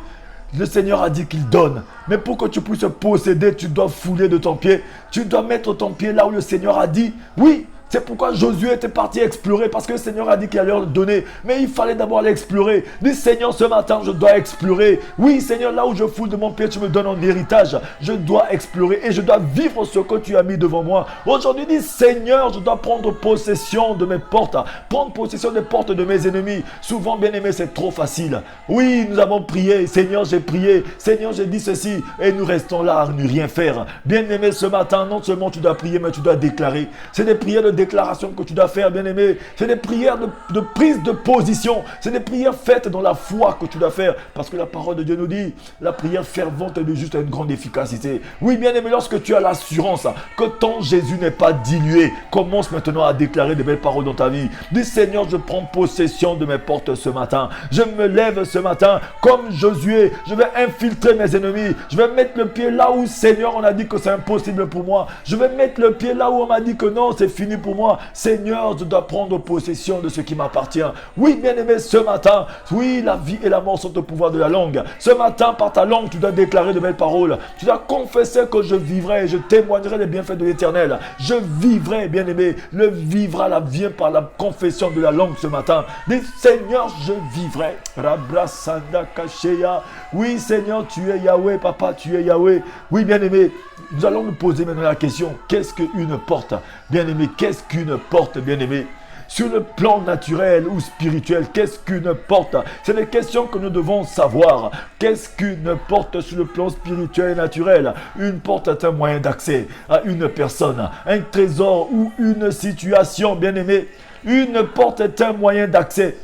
Le Seigneur a dit qu'il donne. Mais pour que tu puisses posséder, tu dois fouler de ton pied. Tu dois mettre ton pied là où le Seigneur a dit. Oui, c'est pourquoi Josué était parti explorer, parce que le Seigneur a dit qu'il allait leur donner. Mais il fallait d'abord aller explorer. Dis, Seigneur, ce matin, je dois explorer. Oui, Seigneur, là où je foule de mon pied, tu me donnes en héritage. Je dois explorer et je dois vivre ce que tu as mis devant moi. Aujourd'hui, dis, Seigneur, je dois prendre possession de mes portes. Prendre possession des portes de mes ennemis. Souvent, bien aimé, c'est trop facile. Oui, nous avons prié. Seigneur, j'ai prié. Seigneur, j'ai dit ceci. Et nous restons là à ne rien faire. Bien aimé, ce matin, non seulement tu dois prier, mais tu dois déclarer. C'est des prières de déclaration que tu dois faire, bien-aimé. C'est des prières de prise de position. C'est des prières faites dans la foi que tu dois faire. Parce que la parole de Dieu nous dit, la prière fervente et de juste a une grande efficacité. Oui, bien-aimé, lorsque tu as l'assurance que ton Jésus n'est pas dilué, commence maintenant à déclarer de belles paroles dans ta vie. Dis, Seigneur, je prends possession de mes portes ce matin. Je me lève ce matin comme Josué. Je vais infiltrer mes ennemis. Je vais mettre le pied là où, Seigneur, on a dit que c'est impossible pour moi. Je vais mettre le pied là où on m'a dit que non, c'est fini pour moi. Seigneur, je dois prendre possession de ce qui m'appartient. Oui, bien-aimé, ce matin, oui, la vie et la mort sont au pouvoir de la langue. Ce matin, par ta langue, tu dois déclarer de belles paroles. Tu dois confesser que je vivrai et je témoignerai les bienfaits de l'Éternel. Je vivrai, bien-aimé. Le vivra la vient par la confession de la langue ce matin. Dis, Seigneur, je vivrai. Rabrasanda Kasheya. Oui, Seigneur, tu es Yahweh, papa, tu es Yahweh. Oui, bien-aimé, nous allons nous poser maintenant la question, qu'est-ce qu'une porte? Bien-aimé, qu'est-ce qu'une porte, bien-aimé? Sur le plan naturel ou spirituel, qu'est-ce qu'une porte? C'est les questions que nous devons savoir. Qu'est-ce qu'une porte sur le plan spirituel et naturel? Une porte est un moyen d'accès à une personne, un trésor ou une situation, bien-aimé. Une porte est un moyen d'accès,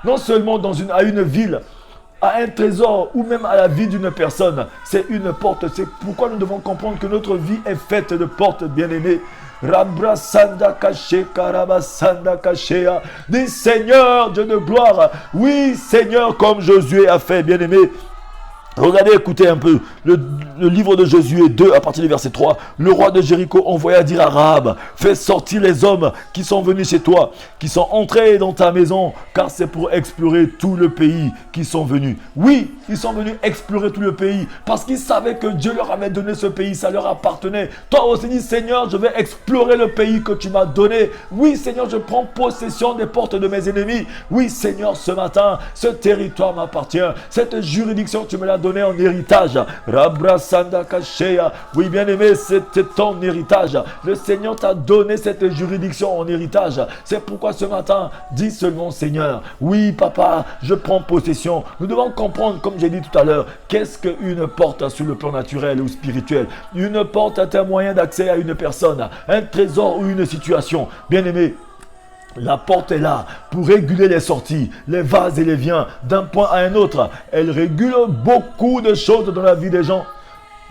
non seulement à une ville, à un trésor ou même à la vie d'une personne. C'est une porte. C'est pourquoi nous devons comprendre que notre vie est faite de portes, bien-aimés. Rabra Sanda Kaché, Karaba Sanda Kashea. Dis, Seigneur, Dieu de gloire. Oui, Seigneur, comme Josué a fait, bien-aimé. Regardez, écoutez un peu le livre de Josué 2 à partir du verset 3. Le roi de Jéricho envoya dire à Rahab, fais sortir les hommes qui sont venus chez toi, qui sont entrés dans ta maison, car c'est pour explorer tout le pays qu'ils sont venus. Oui, ils sont venus explorer tout le pays parce qu'ils savaient que Dieu leur avait donné ce pays, ça leur appartenait. Toi aussi dis, Seigneur, je vais explorer le pays que tu m'as donné. Oui, Seigneur, je prends possession des portes de mes ennemis. Oui, Seigneur, ce matin, ce territoire m'appartient. Cette juridiction, tu me l'as donné en héritage. Rabra Sanda Kashea. Oui, bien aimé, c'était ton héritage. Le Seigneur t'a donné cette juridiction en héritage. C'est pourquoi ce matin, dis seulement, Seigneur, oui, papa, je prends possession. Nous devons comprendre, comme j'ai dit tout à l'heure, qu'est-ce qu'une porte sur le plan naturel ou spirituel. Une porte est un moyen d'accès à une personne, un trésor ou une situation. Bien aimé, la porte est là pour réguler les sorties, les vases et les viens d'un point à un autre. Elle régule beaucoup de choses dans la vie des gens.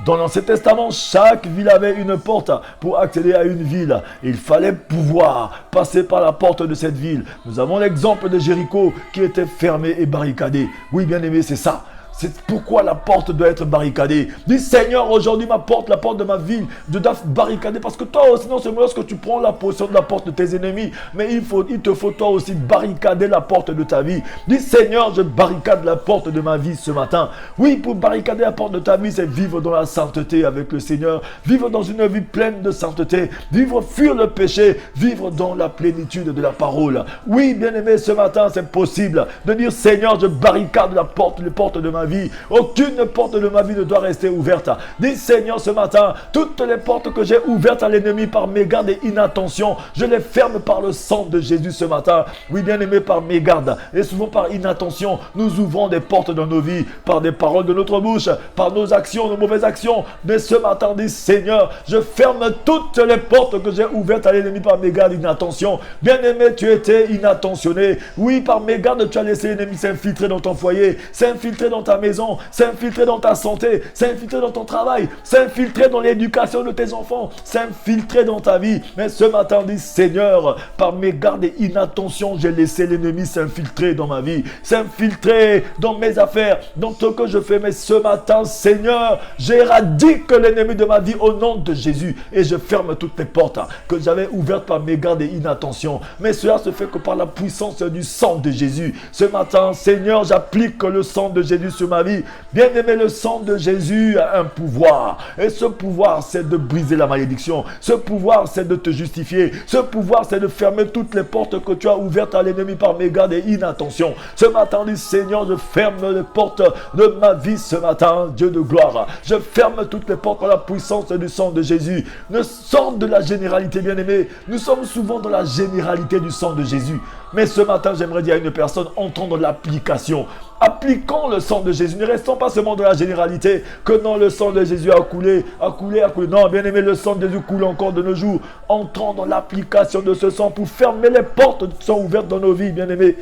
Dans l'Ancien Testament, chaque ville avait une porte pour accéder à une ville. Il fallait pouvoir passer par la porte de cette ville. Nous avons l'exemple de Jéricho qui était fermé et barricadé. Oui, bien aimé, c'est ça. C'est pourquoi la porte doit être barricadée. Dis, Seigneur, aujourd'hui ma porte, la porte de ma ville, je dois barricader. Parce que toi aussi, non seulement lorsque tu prends la possession de la porte de tes ennemis, mais il te faut toi aussi barricader la porte de ta vie. Dis, Seigneur, je barricade la porte de ma vie ce matin. Oui, pour barricader la porte de ta vie, c'est vivre dans la sainteté avec le Seigneur. Vivre dans une vie pleine de sainteté. Vivre, fuir le péché. Vivre dans la plénitude de la parole. Oui, bien aimé, ce matin, c'est possible de dire, Seigneur, je barricade les portes de ma vie. Aucune porte de ma vie ne doit rester ouverte. Dis, Seigneur, ce matin, toutes les portes que j'ai ouvertes à l'ennemi par mégarde et inattention, je les ferme par le sang de Jésus ce matin. Oui, bien aimé, par mégarde et souvent par inattention, nous ouvrons des portes dans nos vies, par des paroles de notre bouche, par nos actions, nos mauvaises actions. Mais ce matin, dis, Seigneur, je ferme toutes les portes que j'ai ouvertes à l'ennemi par mégarde et inattention. Bien aimé, tu étais inattentionné. Oui, par mégarde, tu as laissé l'ennemi s'infiltrer dans ton foyer, s'infiltrer dans ta maison, s'infiltrer dans ta santé, s'infiltrer dans ton travail, s'infiltrer dans l'éducation de tes enfants, s'infiltrer dans ta vie. Mais ce matin, on dit, Seigneur, par mégarde et inattention, j'ai laissé l'ennemi s'infiltrer dans ma vie, s'infiltrer dans mes affaires, dans ce que je fais. Mais ce matin, Seigneur, j'éradique l'ennemi de ma vie au nom de Jésus et je ferme toutes les portes que j'avais ouvertes par mégarde et inattention. Mais cela se fait que par la puissance du sang de Jésus. Ce matin, Seigneur, j'applique le sang de Jésus sur ma vie. Bien-aimé, le sang de Jésus a un pouvoir. Et ce pouvoir, c'est de briser la malédiction. Ce pouvoir, c'est de te justifier. Ce pouvoir, c'est de fermer toutes les portes que tu as ouvertes à l'ennemi par mégarde et inattention. Ce matin, dit Seigneur, je ferme les portes de ma vie ce matin, Dieu de gloire. Je ferme toutes les portes par la puissance du sang de Jésus. Ne sors de la généralité, bien-aimé. Nous sommes souvent dans la généralité du sang de Jésus. Mais ce matin, j'aimerais dire à une personne, entrons dans l'application. Appliquons le sang de Jésus. Ne restons pas seulement dans la généralité, que non, le sang de Jésus a coulé, a coulé, a coulé. Non, bien aimé, le sang de Jésus coule encore de nos jours. Entrons dans l'application de ce sang pour fermer les portes qui sont ouvertes dans nos vies, bien aimé.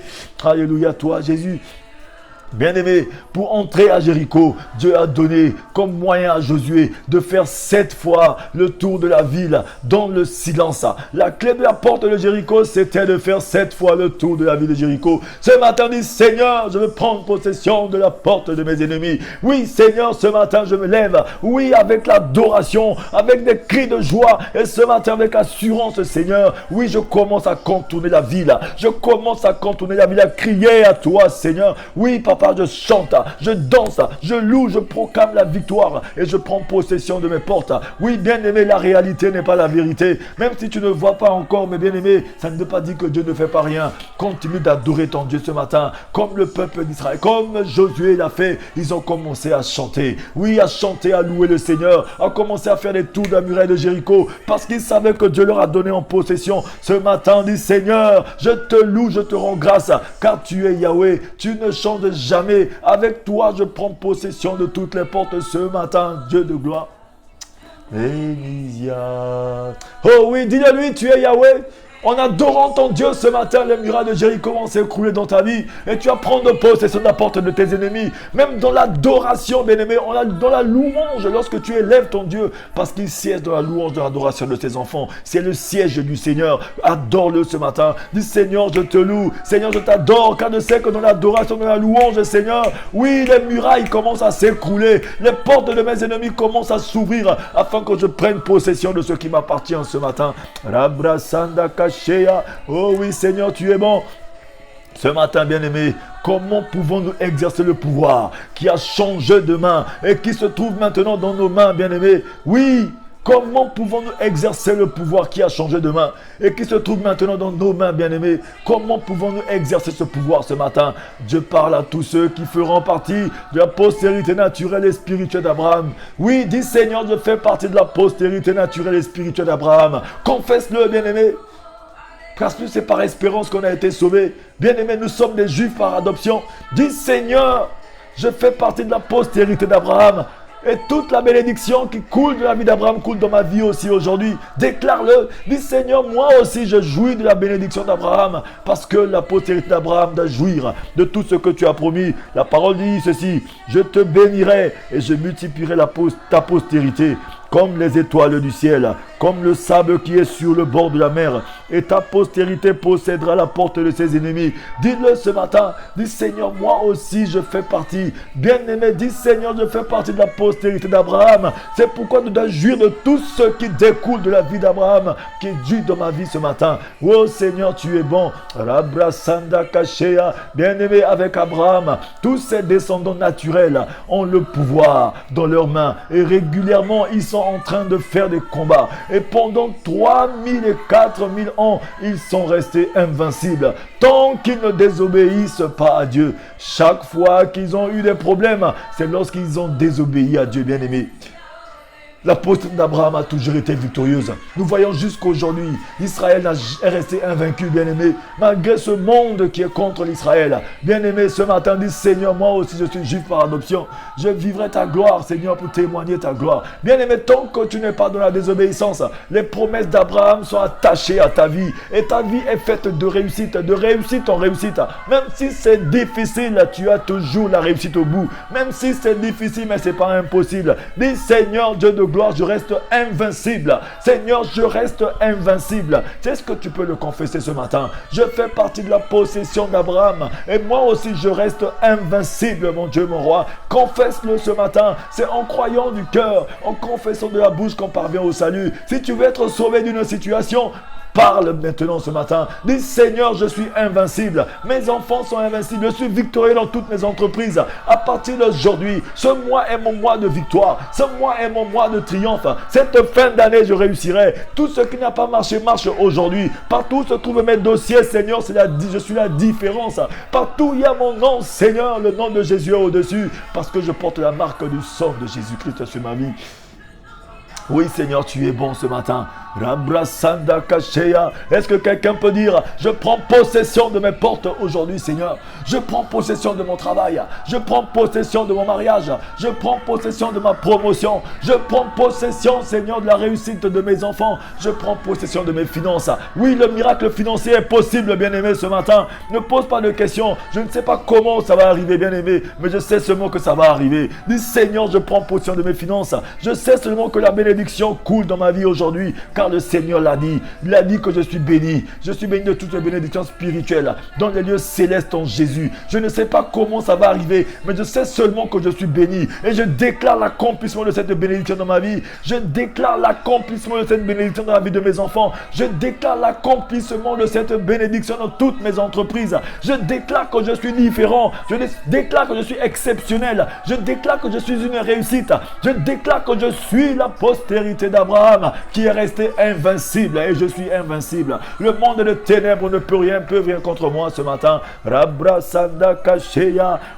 Alléluia, toi, Jésus. Bien-aimé, pour entrer à Jéricho, Dieu a donné comme moyen à Josué de faire 7 fois le tour de la ville dans le silence. La clé de la porte de Jéricho, c'était de faire 7 fois le tour de la ville de Jéricho. Ce matin, dit Seigneur, je veux prendre possession de la porte de mes ennemis. Oui, Seigneur, ce matin, je me lève. Oui, avec l'adoration, avec des cris de joie. Et ce matin, avec assurance, Seigneur, oui, je commence à contourner la ville. Je commence à contourner la ville, à crier à toi, Seigneur. Oui, Papa, je chante, je danse, je loue, je proclame la victoire et je prends possession de mes portes. Oui, bien-aimé, la réalité n'est pas la vérité. Même si tu ne vois pas encore, mais bien-aimé, ça ne veut pas dire que Dieu ne fait pas rien. Continue d'adorer ton Dieu ce matin, comme le peuple d'Israël, comme Josué l'a fait. Ils ont commencé à chanter. Oui, à chanter, à louer le Seigneur, à commencer à faire des tours de la muraille de Jéricho, parce qu'ils savaient que Dieu leur a donné en possession. Ce matin, dit Seigneur, je te loue, je te rends grâce, car tu es Yahweh, tu ne changes jamais. Avec toi, je prends possession de toutes les portes ce matin, Dieu de gloire. Élysia. Oh oui, dis-le-lui, tu es Yahweh. En adorant ton Dieu ce matin, les murailles de Jéricho vont s'écrouler dans ta vie et tu vas prendre possession de la porte de tes ennemis. Même dans l'adoration, bien-aimé, dans la louange, lorsque tu élèves ton Dieu, parce qu'il siège dans la louange, dans l'adoration de tes enfants. C'est le siège du Seigneur. Adore-le ce matin. Dis Seigneur, je te loue. Seigneur, je t'adore, car je sais que dans l'adoration, dans la louange, Seigneur, oui, les murailles commencent à s'écrouler. Les portes de mes ennemis commencent à s'ouvrir afin que je prenne possession de ce qui m'appartient ce matin. Rabrasanda. Oh oui, Seigneur, tu es bon. Ce matin, bien-aimé, comment pouvons-nous exercer le pouvoir qui a changé de main et qui se trouve maintenant dans nos mains, bien-aimé? Oui, comment pouvons-nous exercer le pouvoir qui a changé de main et qui se trouve maintenant dans nos mains, bien-aimés? Comment pouvons-nous exercer ce pouvoir ce matin? Dieu parle à tous ceux qui feront partie de la postérité naturelle et spirituelle d'Abraham. Oui, dis Seigneur, je fais partie de la postérité naturelle et spirituelle d'Abraham. Confesse-le, bien-aimé. Parce que c'est par espérance qu'on a été sauvés. Bien-aimés, nous sommes des Juifs par adoption. Dis Seigneur, je fais partie de la postérité d'Abraham. Et toute la bénédiction qui coule de la vie d'Abraham coule dans ma vie aussi aujourd'hui. Déclare-le. Dis Seigneur, moi aussi je jouis de la bénédiction d'Abraham. Parce que la postérité d'Abraham doit jouir de tout ce que tu as promis. La parole dit ceci: je te bénirai et je multiplierai ta postérité comme les étoiles du ciel, comme le sable qui est sur le bord de la mer. Et ta postérité possédera la porte de ses ennemis. Dis-le ce matin. Dis Seigneur, moi aussi je fais partie. Bien-aimé, dis Seigneur, je fais partie de la postérité d'Abraham. C'est pourquoi nous devons jouir de tout ce qui découle de la vie d'Abraham, qui est dû dans ma vie ce matin. Oh Seigneur, tu es bon. Rabrasanda Kashea. Bien-aimé, avec Abraham, tous ses descendants naturels ont le pouvoir dans leurs mains. Et régulièrement, ils sont en train de faire des combats. Et pendant 3000 et 4000 ans, ils sont restés invincibles. Tant qu'ils ne désobéissent pas à Dieu. Chaque fois qu'ils ont eu des problèmes, c'est lorsqu'ils ont désobéi à Dieu, bien-aimé. La posture d'Abraham a toujours été victorieuse. Nous voyons jusqu'aujourd'hui, Israël est resté invaincu, bien-aimé, malgré ce monde qui est contre l'Israël. Bien-aimé, ce matin, dis Seigneur, moi aussi je suis juif par adoption. Je vivrai ta gloire, Seigneur, pour témoigner ta gloire. Bien-aimé, tant que tu n'es pas dans la désobéissance, les promesses d'Abraham sont attachées à ta vie. Et ta vie est faite de réussite en réussite. Même si c'est difficile, tu as toujours la réussite au bout. Même si c'est difficile, mais ce n'est pas impossible. Dis Seigneur, Dieu de gloire, je reste invincible. Seigneur, je reste invincible. Est-ce que tu peux le confesser ce matin? Je fais partie de la possession d'Abraham. Et moi aussi, je reste invincible, mon Dieu, mon roi. Confesse-le ce matin. C'est en croyant du cœur, en confessant de la bouche qu'on parvient au salut. Si tu veux être sauvé d'une situation, parle maintenant ce matin. Dis Seigneur, je suis invincible. Mes enfants sont invincibles. Je suis victorieux dans toutes mes entreprises. À partir d'aujourd'hui, ce mois est mon mois de victoire. Ce mois est mon mois de triomphe. Cette fin d'année, je réussirai. Tout ce qui n'a pas marché, marche aujourd'hui. Partout où se trouvent mes dossiers, Seigneur, je suis la différence. Partout où il y a mon nom, Seigneur, le nom de Jésus est au-dessus. Parce que je porte la marque du sang de Jésus-Christ sur ma vie. Oui, Seigneur, tu es bon ce matin. Est-ce que quelqu'un peut dire, je prends possession de mes portes aujourd'hui, Seigneur. Je prends possession de mon travail. Je prends possession de mon mariage. Je prends possession de ma promotion. Je prends possession, Seigneur, de la réussite de mes enfants. Je prends possession de mes finances. Oui, le miracle financier est possible, bien-aimé, ce matin. Ne pose pas de questions. Je ne sais pas comment ça va arriver, bien-aimé, mais je sais seulement que ça va arriver. Dis, Seigneur, je prends possession de mes finances. Je sais seulement que la bénédiction coule dans ma vie aujourd'hui. Car le Seigneur l'a dit. Il a dit que je suis béni. Je suis béni de toutes les bénédictions spirituelles dans les lieux célestes en Jésus. Je ne sais pas comment ça va arriver, mais je sais seulement que je suis béni. Et je déclare l'accomplissement de cette bénédiction dans ma vie. Je déclare l'accomplissement de cette bénédiction dans la vie de mes enfants. Je déclare l'accomplissement de cette bénédiction dans toutes mes entreprises. Je déclare que je suis différent. Je déclare que je suis exceptionnel. Je déclare que je suis une réussite. Je déclare que je suis la postérité d'Abraham qui est resté invincible et je suis invincible. Le monde de ténèbres ne peut rien contre moi ce matin.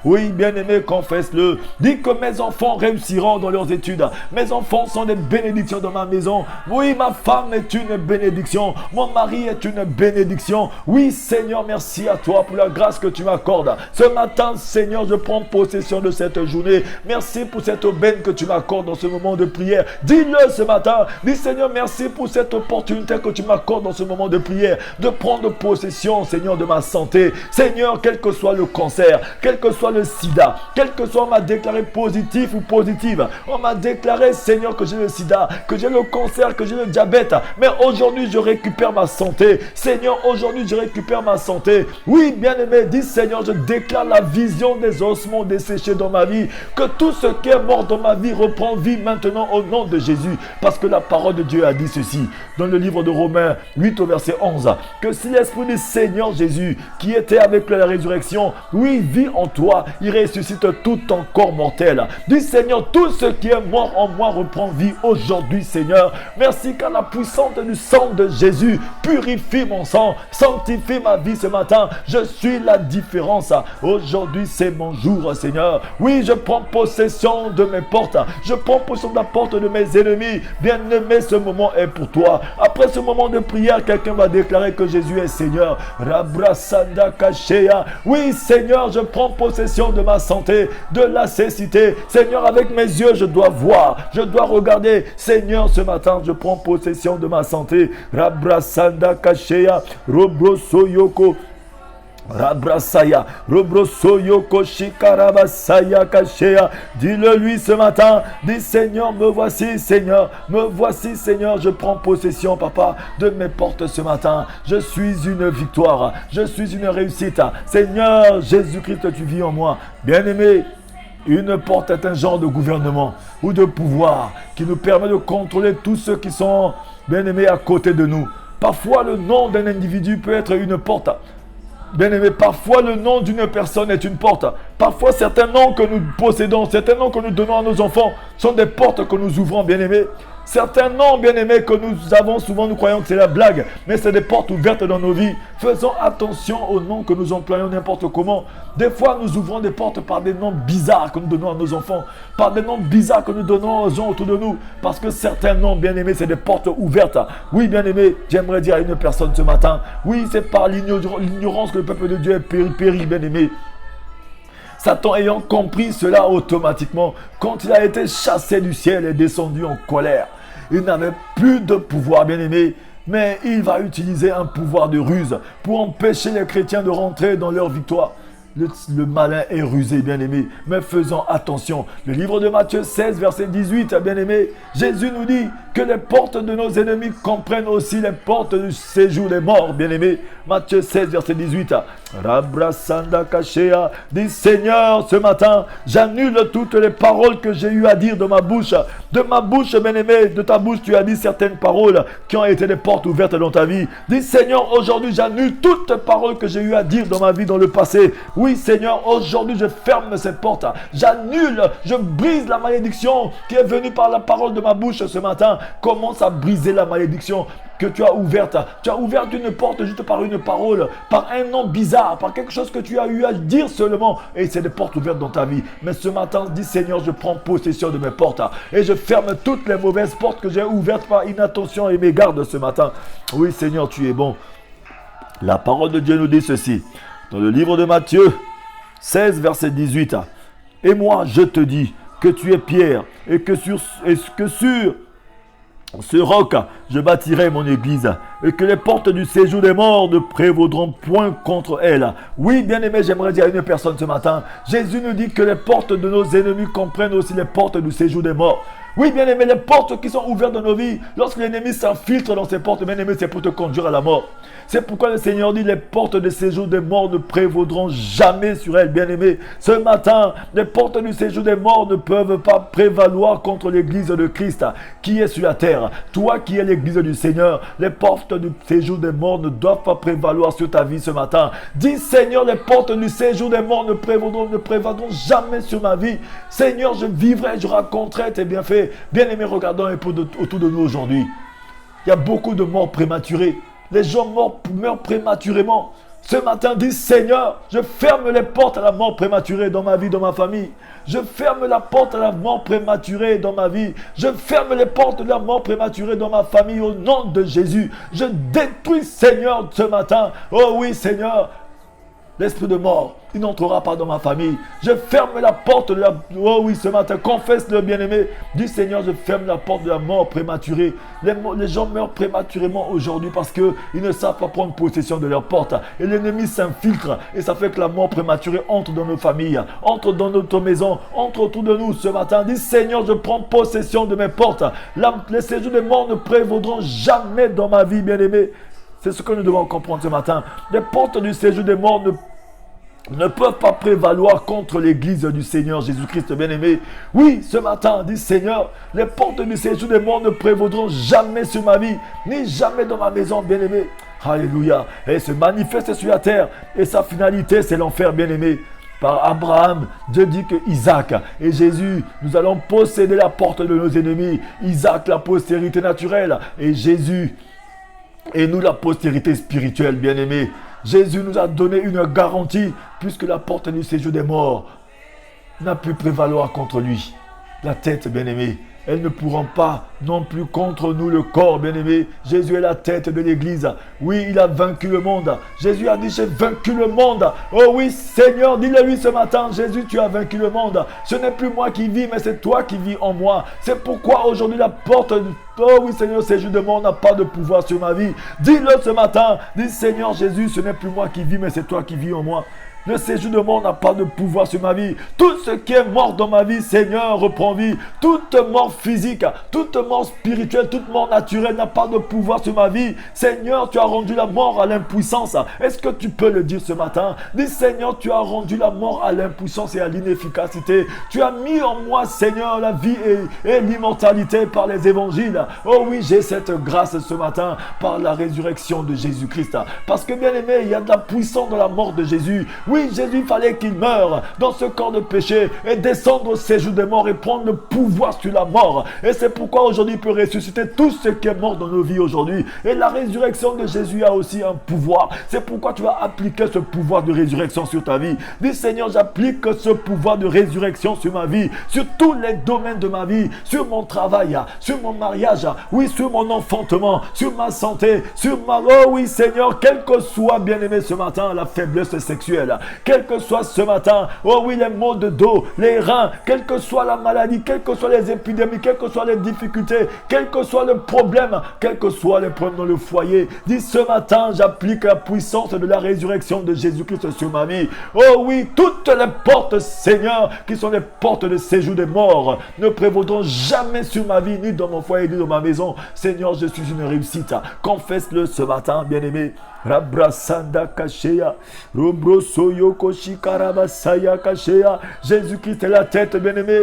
Oui, bien-aimé, confesse-le. Dis que mes enfants réussiront dans leurs études. Mes enfants sont des bénédictions dans ma maison. Oui, ma femme est une bénédiction. Mon mari est une bénédiction. Oui, Seigneur, merci à toi pour la grâce que tu m'accordes. Ce matin, Seigneur, je prends possession de cette journée. Merci pour cette aubaine que tu m'accordes dans ce moment de prière. Dis-le ce matin. Dis, Seigneur, merci pour cette opportunité que tu m'accordes dans ce moment de prière, de prendre possession, Seigneur, de ma santé. Seigneur, quel que soit le cancer, quel que soit le sida, quel que soit, on m'a déclaré positif ou positive. On m'a déclaré, Seigneur, que j'ai le sida, que j'ai le cancer, que j'ai le diabète. Mais aujourd'hui, je récupère ma santé. Seigneur, aujourd'hui, je récupère ma santé. Oui, bien-aimé, dis, Seigneur, je déclare la vision des ossements desséchés dans ma vie. Que tout ce qui est mort dans ma vie reprend vie maintenant au nom de Jésus. Parce que la parole de Dieu a dit ceci dans le livre de Romains 8 au verset 11, que si l'Esprit du Seigneur Jésus qui était avec la résurrection, oui, vit en toi, il ressuscite tout ton corps mortel. Dis, Seigneur, tout ce qui est mort en moi reprend vie aujourd'hui, Seigneur. Merci car la puissance du sang de Jésus purifie mon sang, sanctifie ma vie ce matin. Je suis la différence. Aujourd'hui, c'est mon jour, Seigneur. Oui, je prends possession de mes portes. Je prends possession de la porte de mes ennemis. Bien-aimé, ce moment est pour toi. Après ce moment de prière, quelqu'un va déclarer que Jésus est Seigneur. Oui, Seigneur, je prends possession de ma santé, de la cécité. Seigneur, avec mes yeux, je dois voir, je dois regarder. Seigneur, ce matin, je prends possession de ma santé. Rabrasanda Kashea, Robrosoyoko. Rabrasaya, Robrosoyoko Shikarabasaya Kashea. Dis-le lui ce matin. Dis, Seigneur, me voici, Seigneur. Me voici, Seigneur. Je prends possession, Papa, de mes portes ce matin. Je suis une victoire. Je suis une réussite. Seigneur, Jésus-Christ, tu vis en moi. Bien-aimé, une porte est un genre de gouvernement ou de pouvoir qui nous permet de contrôler tous ceux qui sont, bien-aimés, à côté de nous. Parfois, le nom d'un individu peut être une porte. Bien-aimé, parfois le nom d'une personne est une porte. Parfois certains noms que nous possédons, certains noms que nous donnons à nos enfants sont des portes que nous ouvrons, bien-aimé. Certains noms, bien-aimés, que nous avons souvent, nous croyons que c'est la blague, mais c'est des portes ouvertes dans nos vies. Faisons attention aux noms que nous employons n'importe comment. Des fois, nous ouvrons des portes par des noms bizarres que nous donnons à nos enfants, par des noms bizarres que nous donnons aux gens autour de nous, parce que certains noms, bien-aimés, c'est des portes ouvertes. Oui, bien-aimés, j'aimerais dire à une personne ce matin, oui, c'est par l'ignorance que le peuple de Dieu est péri, bien-aimés. Satan ayant compris cela automatiquement, quand il a été chassé du ciel et descendu en colère, il n'avait plus de pouvoir, bien-aimé, mais il va utiliser un pouvoir de ruse pour empêcher les chrétiens de rentrer dans leur victoire. Le malin est rusé, bien-aimé, mais faisons attention. Le livre de Matthieu 16, verset 18, bien-aimé, Jésus nous dit que les portes de nos ennemis comprennent aussi les portes du séjour des morts, bien-aimé. Matthieu 16, verset 18. Rabrasanda Kashea dit Seigneur, ce matin, j'annule toutes les paroles que j'ai eu à dire de ma bouche. De ma bouche, bien-aimé, de ta bouche, tu as dit certaines paroles qui ont été des portes ouvertes dans ta vie. Dis Seigneur, aujourd'hui, j'annule toutes les paroles que j'ai eu à dire dans ma vie dans le passé. Oui, Seigneur, aujourd'hui, je ferme ces portes. J'annule, je brise la malédiction qui est venue par la parole de ma bouche ce matin. Commence à briser la malédiction que tu as ouverte. Tu as ouvert une porte juste par une parole, par un nom bizarre, par quelque chose que tu as eu à dire seulement. Et c'est des portes ouvertes dans ta vie. Mais ce matin, dis Seigneur, je prends possession de mes portes et je ferme toutes les mauvaises portes que j'ai ouvertes par inattention et mes gardes ce matin. Oui, Seigneur, tu es bon. La parole de Dieu nous dit ceci. Dans le livre de Matthieu 16, verset 18. Et moi, je te dis que tu es Pierre et que sur ce roc, je bâtirai mon église et que les portes du séjour des morts ne prévaudront point contre elle. Oui, bien-aimé, j'aimerais dire à une personne ce matin, Jésus nous dit que les portes de nos ennemis comprennent aussi les portes du séjour des morts. Oui, bien-aimé, les portes qui sont ouvertes dans nos vies, lorsque l'ennemi s'infiltre dans ces portes, bien-aimé, c'est pour te conduire à la mort. C'est pourquoi le Seigneur dit, les portes de séjour des morts ne prévaudront jamais sur elles, bien-aimé. Ce matin, les portes du séjour des morts ne peuvent pas prévaloir contre l'église de Christ qui est sur la terre. Toi qui es l'église du Seigneur, les portes du séjour des morts ne doivent pas prévaloir sur ta vie ce matin. Dis, Seigneur, les portes du séjour des morts ne prévaudront jamais sur ma vie. Seigneur, je vivrai, je raconterai tes bienfaits. Bien-aimés, regardons un peu autour de nous aujourd'hui. Il y a beaucoup de morts prématurées. Les gens meurent prématurément. Ce matin, dis Seigneur, je ferme les portes à la mort prématurée dans ma vie, dans ma famille. Je ferme la porte à la mort prématurée dans ma vie. Je ferme les portes de la mort prématurée dans ma famille au nom de Jésus. Je détruis, Seigneur, ce matin. Oh oui, Seigneur. L'esprit de mort, il n'entrera pas dans ma famille. Je ferme la porte de la... Oh oui, ce matin, confesse-le, bien-aimé. Dis, Seigneur, je ferme la porte de la mort prématurée. Les gens meurent prématurément aujourd'hui parce qu'ils ne savent pas prendre possession de leur porte. Et l'ennemi s'infiltre. Et ça fait que la mort prématurée entre dans nos familles, entre dans notre maison, entre autour de nous ce matin. Dis, Seigneur, je prends possession de mes portes. Les séjours des morts ne prévaudront jamais dans ma vie, bien-aimé. C'est ce que nous devons comprendre ce matin. Les portes du séjour des morts ne peuvent pas prévaloir contre l'église du Seigneur Jésus-Christ, bien-aimé. Oui, ce matin, dit Seigneur, les portes du séjour des morts ne prévaudront jamais sur ma vie, ni jamais dans ma maison, bien-aimé. Alléluia. Et se manifeste sur la terre. Et sa finalité, c'est l'enfer, bien-aimé. Par Abraham, Dieu dit que Isaac et Jésus, nous allons posséder la porte de nos ennemis. Isaac, la postérité naturelle, et Jésus, et nous, la postérité spirituelle, bien-aimée. Jésus nous a donné une garantie, puisque la porte du séjour des morts n'a pu prévaloir contre lui. La tête, bien-aimée, elles ne pourront pas non plus contre nous, le corps, bien-aimé. Jésus est la tête de l'église. Oui, il a vaincu le monde. Jésus a dit, j'ai vaincu le monde. Oh oui, Seigneur, dis-le-lui ce matin. Jésus, tu as vaincu le monde. Ce n'est plus moi qui vis, mais c'est toi qui vis en moi. C'est pourquoi aujourd'hui la porte... Oh oui, Seigneur, séjour de mort n'a pas de pouvoir sur ma vie. Dis-le ce matin. Dis, Seigneur Jésus, ce n'est plus moi qui vis, mais c'est toi qui vis en moi. Le séjour de mort n'a pas de pouvoir sur ma vie. Tout ce qui est mort dans ma vie, Seigneur, reprend vie. Toute mort physique, toute mort spirituelle, toute mort naturelle n'a pas de pouvoir sur ma vie. Seigneur, tu as rendu la mort à l'impuissance. Est-ce que tu peux le dire ce matin? Dis, Seigneur, tu as rendu la mort à l'impuissance et à l'inefficacité. Tu as mis en moi, Seigneur, la vie et l'immortalité par les évangiles. Oh oui, j'ai cette grâce ce matin par la résurrection de Jésus-Christ. Parce que, bien aimé, il y a de la puissance dans la mort de Jésus. Oui, Jésus, fallait qu'il meure dans ce corps de péché et descendre au séjour des morts et prendre le pouvoir sur la mort. Et c'est pourquoi aujourd'hui, aujourd'hui peut ressusciter tout ce qui est mort dans nos vies aujourd'hui. Et la résurrection de Jésus a aussi un pouvoir. C'est pourquoi tu vas appliquer ce pouvoir de résurrection sur ta vie. Dis Seigneur, j'applique ce pouvoir de résurrection sur ma vie, sur tous les domaines de ma vie, sur mon travail, sur mon mariage, oui, sur mon enfantement, sur ma santé, sur ma... Oh oui Seigneur, quel que soit, bien-aimé, ce matin, la faiblesse sexuelle, quel que soit ce matin, oh oui, les maux de dos, les reins, quelle que soit la maladie, quelles que soient les épidémies, quelles que soient les difficultés, quel que soit le problème, quels que soient les problèmes dans le foyer, dis ce matin, j'applique la puissance de la résurrection de Jésus-Christ sur ma vie. Oh oui, toutes les portes, Seigneur, qui sont les portes de séjour des morts, ne prévaudront jamais sur ma vie, ni dans mon foyer, ni dans ma maison. Seigneur, je suis une réussite. Confesse-le ce matin, bien-aimé. Rabrasanda Kashea, Robrosoyo Koshikarabasaya Kashea. Jésus-Christ est la tête, bien-aimé.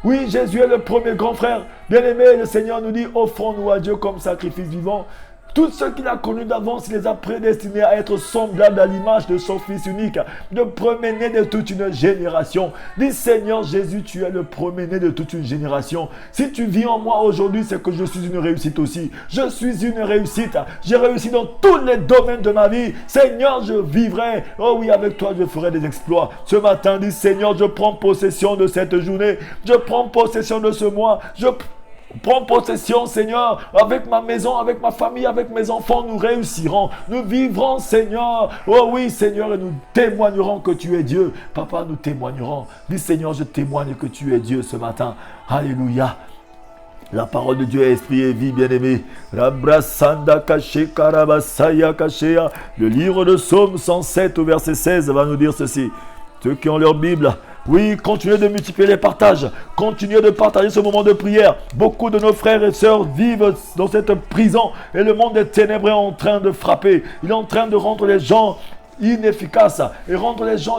Oui, Jésus est le premier grand frère. Bien-aimé, le Seigneur nous dit, offrons-nous à Dieu comme sacrifice vivant. Tous ceux qu'il a connus d'avance, il les a prédestinés à être semblables à l'image de son Fils unique, le premier-né de toute une génération. Dis Seigneur Jésus, tu es le premier-né de toute une génération. Si tu vis en moi aujourd'hui, c'est que je suis une réussite aussi. Je suis une réussite. J'ai réussi dans tous les domaines de ma vie. Seigneur, je vivrai. Oh oui, avec toi, je ferai des exploits. Ce matin, dis Seigneur, je prends possession de cette journée. Je prends possession de ce mois. Je prends possession, Seigneur, avec ma maison, avec ma famille, avec mes enfants, nous réussirons, nous vivrons, Seigneur. Oh oui, Seigneur, et nous témoignerons que tu es Dieu. Papa, nous témoignerons. Dis, Seigneur, je témoigne que tu es Dieu ce matin. Alléluia. La parole de Dieu est esprit et vie, bien-aimé. Le livre de Psaume 107 au verset 16 va nous dire ceci. Ceux qui ont leur Bible, oui, continuez de multiplier les partages. Continuez de partager ce moment de prière. Beaucoup de nos frères et sœurs vivent dans cette prison et le monde des ténèbres est en train de frapper. Il est en train de rendre les gens inefficace et rendre les gens,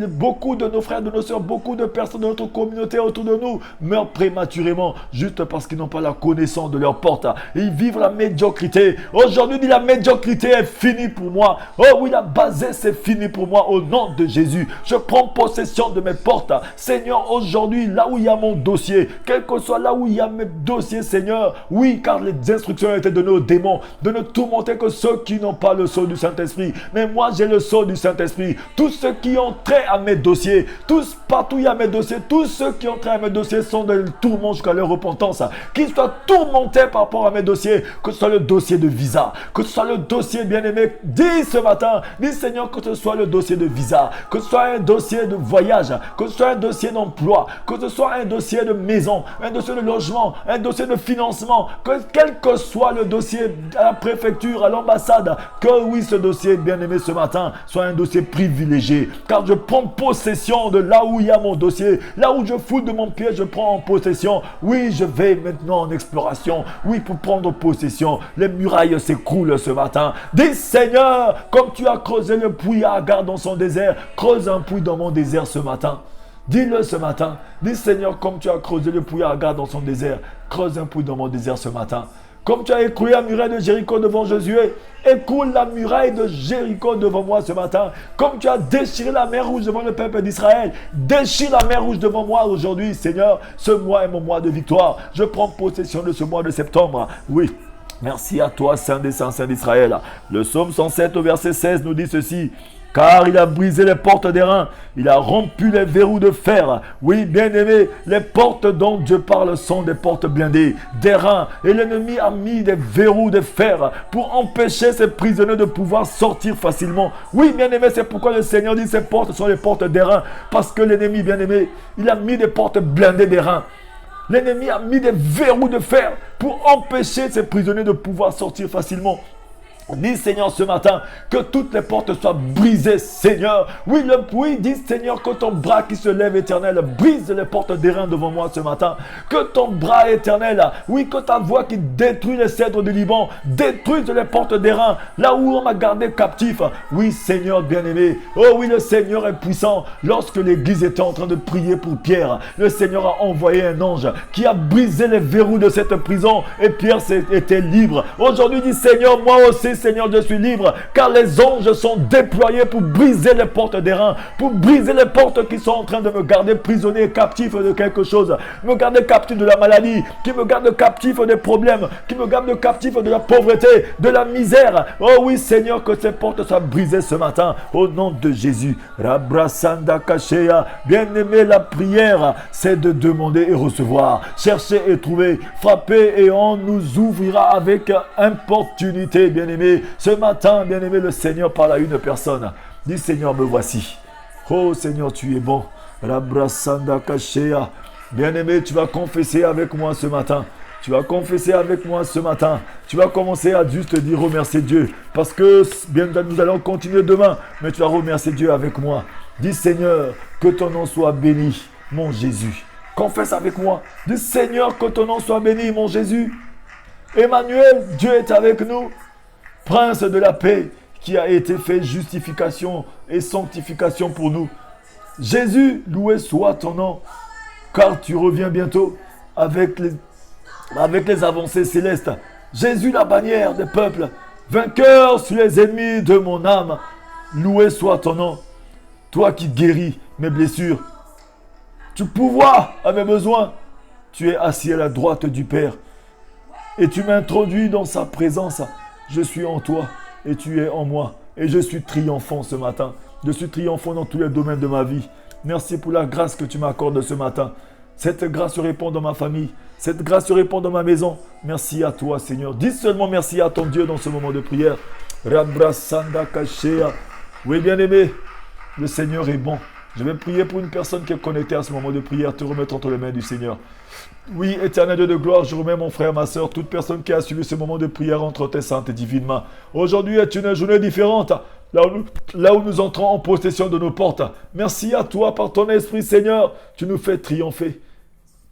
beaucoup de nos frères, de nos soeurs, beaucoup de personnes de notre communauté autour de nous meurent prématurément juste parce qu'ils n'ont pas la connaissance de leur porte. Ils vivent la médiocrité. Aujourd'hui, dit la médiocrité est finie pour moi. Oh oui, la basée c'est fini pour moi au nom de Jésus. Je prends possession de mes portes. Seigneur, aujourd'hui, là où il y a mon dossier, quel que soit là où il y a mes dossiers, Seigneur, oui, car les instructions étaient données aux démons de ne tourmenter que ceux qui n'ont pas le sceau du Saint-Esprit. Mais moi, j'ai le sceau du Saint-Esprit. Tous ceux qui ont trait à mes dossiers, tous partout il y a mes dossiers, tous ceux qui ont trait à mes dossiers sont dans le tourment jusqu'à leur repentance. Qu'ils soient tourmentés par rapport à mes dossiers, que ce soit le dossier de visa, que ce soit le dossier bien-aimé. Dis ce matin, dis Seigneur, que ce soit le dossier de visa, que ce soit un dossier de voyage, que ce soit un dossier d'emploi, que ce soit un dossier de maison, un dossier de logement, un dossier de financement, que quel que soit le dossier à la préfecture, à l'ambassade, que oui, ce dossier bien-aimé ce matin soit un dossier privilégié, car je prends possession de là où il y a mon dossier, là où je fous de mon pied, je prends en possession. Oui, je vais maintenant en exploration, oui, pour prendre possession. Les murailles s'écroulent ce matin. Dis Seigneur, comme tu as creusé le puits à Agar dans son désert, creuse un puits dans mon désert ce matin. Dis-le ce matin. Dis Seigneur, comme tu as creusé le puits à Agar dans son désert, creuse un puits dans mon désert ce matin. Comme tu as écroulé la muraille de Jéricho devant Josué, écoule la muraille de Jéricho devant moi ce matin. Comme tu as déchiré la mer rouge devant le peuple d'Israël, déchire la mer rouge devant moi aujourd'hui, Seigneur. Ce mois est mon mois de victoire. Je prends possession de ce mois de septembre. Oui. Merci à toi, Saint des Saints, Saint d'Israël. Le psaume 107 au verset 16 nous dit ceci. Car il a brisé les portes d'airain, il a rompu les verrous de fer. Oui, bien-aimé, les portes dont Dieu parle sont des portes blindées, d'airain. Et l'ennemi a mis des verrous de fer pour empêcher ces prisonniers de pouvoir sortir facilement. Oui, bien-aimé, c'est pourquoi le Seigneur dit que ces portes sont les portes d'airain. Parce que l'ennemi, bien-aimé, il a mis des portes blindées d'airain. L'ennemi a mis des verrous de fer pour empêcher ces prisonniers de pouvoir sortir facilement. Dis Seigneur ce matin que toutes les portes soient brisées, Seigneur. Oui, dis Seigneur que ton bras qui se lève éternel brise les portes d'airain devant moi ce matin. Que ton bras éternel, oui, que ta voix qui détruit les cèdres du Liban détruise les portes d'airain là où on m'a gardé captif. Oui Seigneur bien-aimé, oh oui le Seigneur est puissant. Lorsque l'église était en train de prier pour Pierre, le Seigneur a envoyé un ange qui a brisé les verrous de cette prison et Pierre était libre. Aujourd'hui dis Seigneur, moi aussi Seigneur, je suis libre, car les anges sont déployés pour briser les portes des reins, pour briser les portes qui sont en train de me garder prisonnier, captif de quelque chose, me garder captif de la maladie, qui me garde captif des problèmes, qui me garde captif de la pauvreté, de la misère. Oh oui, Seigneur, que ces portes soient brisées ce matin, au nom de Jésus. Rabrasanda Kashea. Bien-aimé, la prière, c'est de demander et recevoir, chercher et trouver, frapper et on nous ouvrira avec importunité, bien-aimé. Ce matin, bien-aimé, le Seigneur parle à une personne. Dis, Seigneur, me voici. Oh Seigneur, tu es bon. Rabrasanda Kashea. Bien-aimé, tu vas confesser avec moi ce matin. Tu vas confesser avec moi ce matin. Tu vas commencer à juste dire remercier Dieu. Parce que bien, nous allons continuer demain. Mais tu vas remercier Dieu avec moi. Dis Seigneur, que ton nom soit béni, mon Jésus. Confesse avec moi. Dis Seigneur, que ton nom soit béni, mon Jésus. Emmanuel, Dieu est avec nous. Prince de la paix, qui a été fait justification et sanctification pour nous. Jésus, loué soit ton nom. Car tu reviens bientôt avec les avancées célestes. Jésus, la bannière des peuples, vainqueur sur les ennemis de mon âme. Loué soit ton nom. Toi qui guéris mes blessures. Tu pourvois à mes besoins. Tu es assis à la droite du Père. Et tu m'introduis dans sa présence. Je suis en toi et tu es en moi. Et je suis triomphant ce matin. Je suis triomphant dans tous les domaines de ma vie. Merci pour la grâce que tu m'accordes ce matin. Cette grâce se répand dans ma famille. Cette grâce se répand dans ma maison. Merci à toi, Seigneur. Dis seulement merci à ton Dieu dans ce moment de prière. Rabrasanda Kashea. Oui, bien-aimé, le Seigneur est bon. Je vais prier pour une personne qui est connectée à ce moment de prière, te remettre entre les mains du Seigneur. Oui, éternel Dieu de gloire, je remets mon frère, ma soeur, toute personne qui a suivi ce moment de prière entre tes saintes et divines mains. Aujourd'hui est une journée différente, là où nous entrons en possession de nos portes. Merci à toi par ton esprit, Seigneur. Tu nous fais triompher.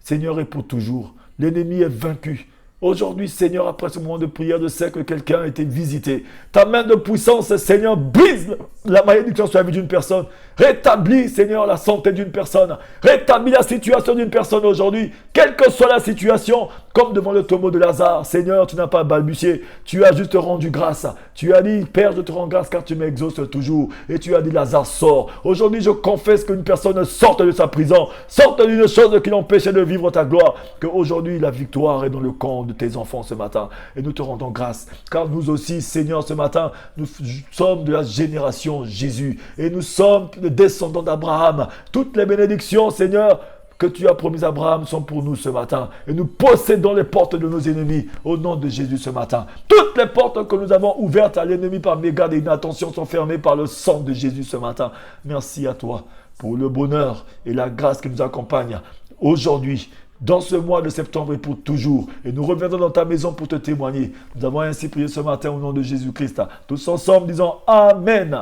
Seigneur est pour toujours. L'ennemi est vaincu. Aujourd'hui, Seigneur, après ce moment de prière, je sais que quelqu'un a été visité. Ta main de puissance, Seigneur, brise la malédiction sur la vie d'une personne. Rétablis, Seigneur, la santé d'une personne. Rétablis la situation d'une personne aujourd'hui. Quelle que soit la situation, comme devant le tombeau de Lazare. Seigneur, tu n'as pas balbutié. Tu as juste rendu grâce. Tu as dit, Père, je te rends grâce car tu m'exauces toujours. Et tu as dit, Lazare, sort. Aujourd'hui, je confesse qu'une personne sorte de sa prison. Sorte d'une chose qui l'empêchait de vivre ta gloire. Qu'aujourd'hui, la victoire est dans le camp de tes enfants ce matin. Et nous te rendons grâce. Car nous aussi, Seigneur, ce matin, nous sommes de la génération Jésus. Et nous sommes les descendants d'Abraham. Toutes les bénédictions, Seigneur, que tu as promis à Abraham sont pour nous ce matin. Et nous possédons les portes de nos ennemis au nom de Jésus ce matin. Toutes les portes que nous avons ouvertes à l'ennemi par mégarde et inattention sont fermées par le sang de Jésus ce matin. Merci à toi pour le bonheur et la grâce qui nous accompagne aujourd'hui, dans ce mois de septembre et pour toujours. Et nous reviendrons dans ta maison pour te témoigner. Nous avons ainsi prié ce matin au nom de Jésus-Christ. Tous ensemble, disons Amen.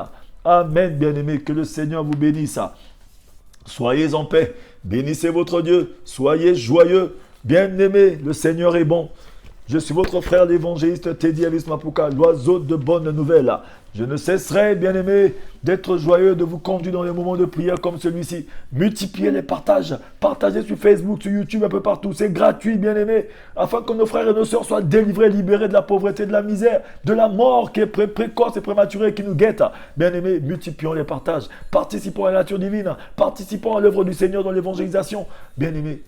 Amen, bien-aimés. Que le Seigneur vous bénisse. Soyez en paix. Bénissez votre Dieu. Soyez joyeux. Bien-aimés, le Seigneur est bon. Je suis votre frère l'évangéliste Teddy Ellis Mapuka, l'oiseau de bonnes nouvelles. Je ne cesserai, bien-aimés, d'être joyeux, de vous conduire dans les moments de prière comme celui-ci. Multipliez les partages. Partagez sur Facebook, sur YouTube, un peu partout. C'est gratuit, bien-aimés, afin que nos frères et nos sœurs soient délivrés, libérés de la pauvreté, de la misère, de la mort qui est précoce et prématurée qui nous guette. Bien-aimés, multiplions les partages. Participons à la nature divine. Participons à l'œuvre du Seigneur dans l'évangélisation. Bien-aimés,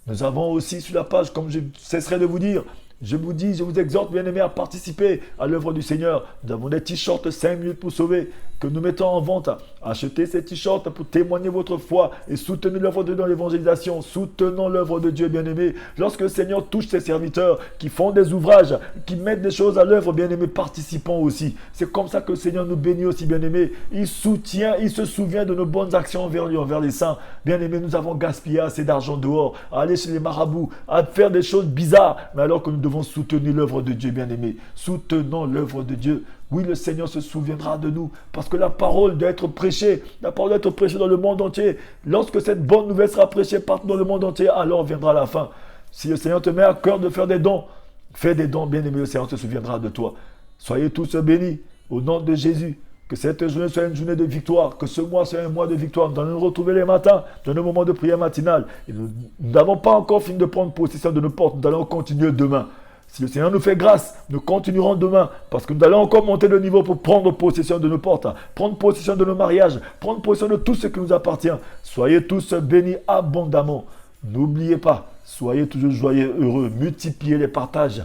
nous avons aussi sur la page, comme je cesserai de vous dire, je vous exhorte, bien-aimés, à participer à l'œuvre du Seigneur. Nous avons des t-shirts 5 minutes pour sauver que nous mettons en vente. Achetez ces t-shirts pour témoigner votre foi et soutenir l'œuvre de Dieu dans l'évangélisation. Soutenons l'œuvre de Dieu, bien-aimés. Lorsque le Seigneur touche ses serviteurs qui font des ouvrages, qui mettent des choses à l'œuvre, bien-aimés, participons aussi. C'est comme ça que le Seigneur nous bénit aussi, bien-aimés. Il se souvient de nos bonnes actions envers lui, envers les saints. Bien-aimés, nous avons gaspillé assez d'argent dehors, à aller chez les marabouts, à faire des choses bizarres, mais alors que nous devons soutenir l'œuvre de Dieu, bien-aimés. Soutenons l'œuvre de Dieu. Oui, le Seigneur se souviendra de nous parce que la parole doit être prêchée. La parole doit être prêchée dans le monde entier. Lorsque cette bonne nouvelle sera prêchée partout dans le monde entier, alors viendra la fin. Si le Seigneur te met à cœur de faire des dons, fais des dons, bien-aimé, le Seigneur se souviendra de toi. Soyez tous bénis au nom de Jésus. Que cette journée soit une journée de victoire, que ce mois soit un mois de victoire. Nous allons nous retrouver les matins dans nos moments de prière matinale. Et nous n'avons pas encore fini de prendre possession de nos portes. Nous allons continuer demain. Si le Seigneur nous fait grâce, nous continuerons demain parce que nous allons encore monter de niveau pour prendre possession de nos portes, prendre possession de nos mariages, prendre possession de tout ce qui nous appartient. Soyez tous bénis abondamment. N'oubliez pas, soyez toujours joyeux, heureux, multipliez les partages.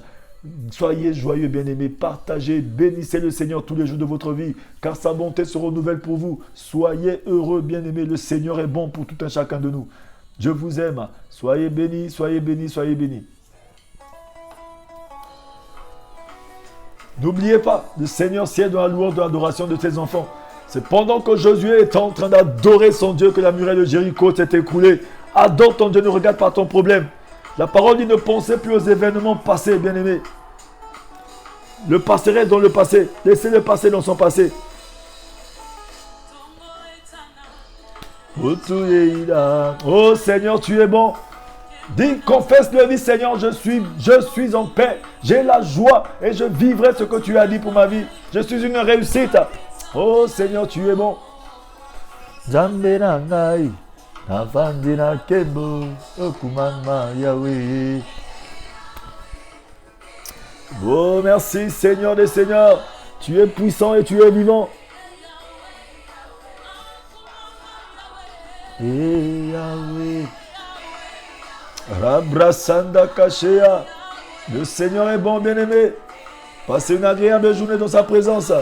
Soyez joyeux, bien-aimés, partagez, bénissez le Seigneur tous les jours de votre vie, car sa bonté se renouvelle pour vous. Soyez heureux, bien-aimés, le Seigneur est bon pour tout un chacun de nous. Je vous aime, soyez bénis, soyez bénis, soyez bénis. N'oubliez pas, le Seigneur sied dans la louange de l'adoration de ses enfants. C'est pendant que Josué est en train d'adorer son Dieu que la muraille de Jéricho s'est écroulée. Adore ton Dieu, ne regarde pas ton problème. La parole dit ne pensez plus aux événements passés, bien-aimés. Le passé reste dans le passé. Laissez le passé dans son passé. Oh Seigneur, tu es bon. Dis, confesse-le, dis Seigneur, je suis en paix. J'ai la joie et je vivrai ce que tu as dit pour ma vie. Je suis une réussite. Oh Seigneur, tu es bon. Oh merci Seigneur des Seigneurs. Tu es puissant et tu es vivant. Et Yahweh. Rabrasanda Kashea. Le Seigneur est bon, bien-aimé. Passez une agréable journée dans sa présence.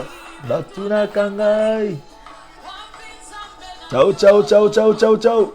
Latuna Kangai. Ciao, ciao, ciao, ciao, ciao, ciao.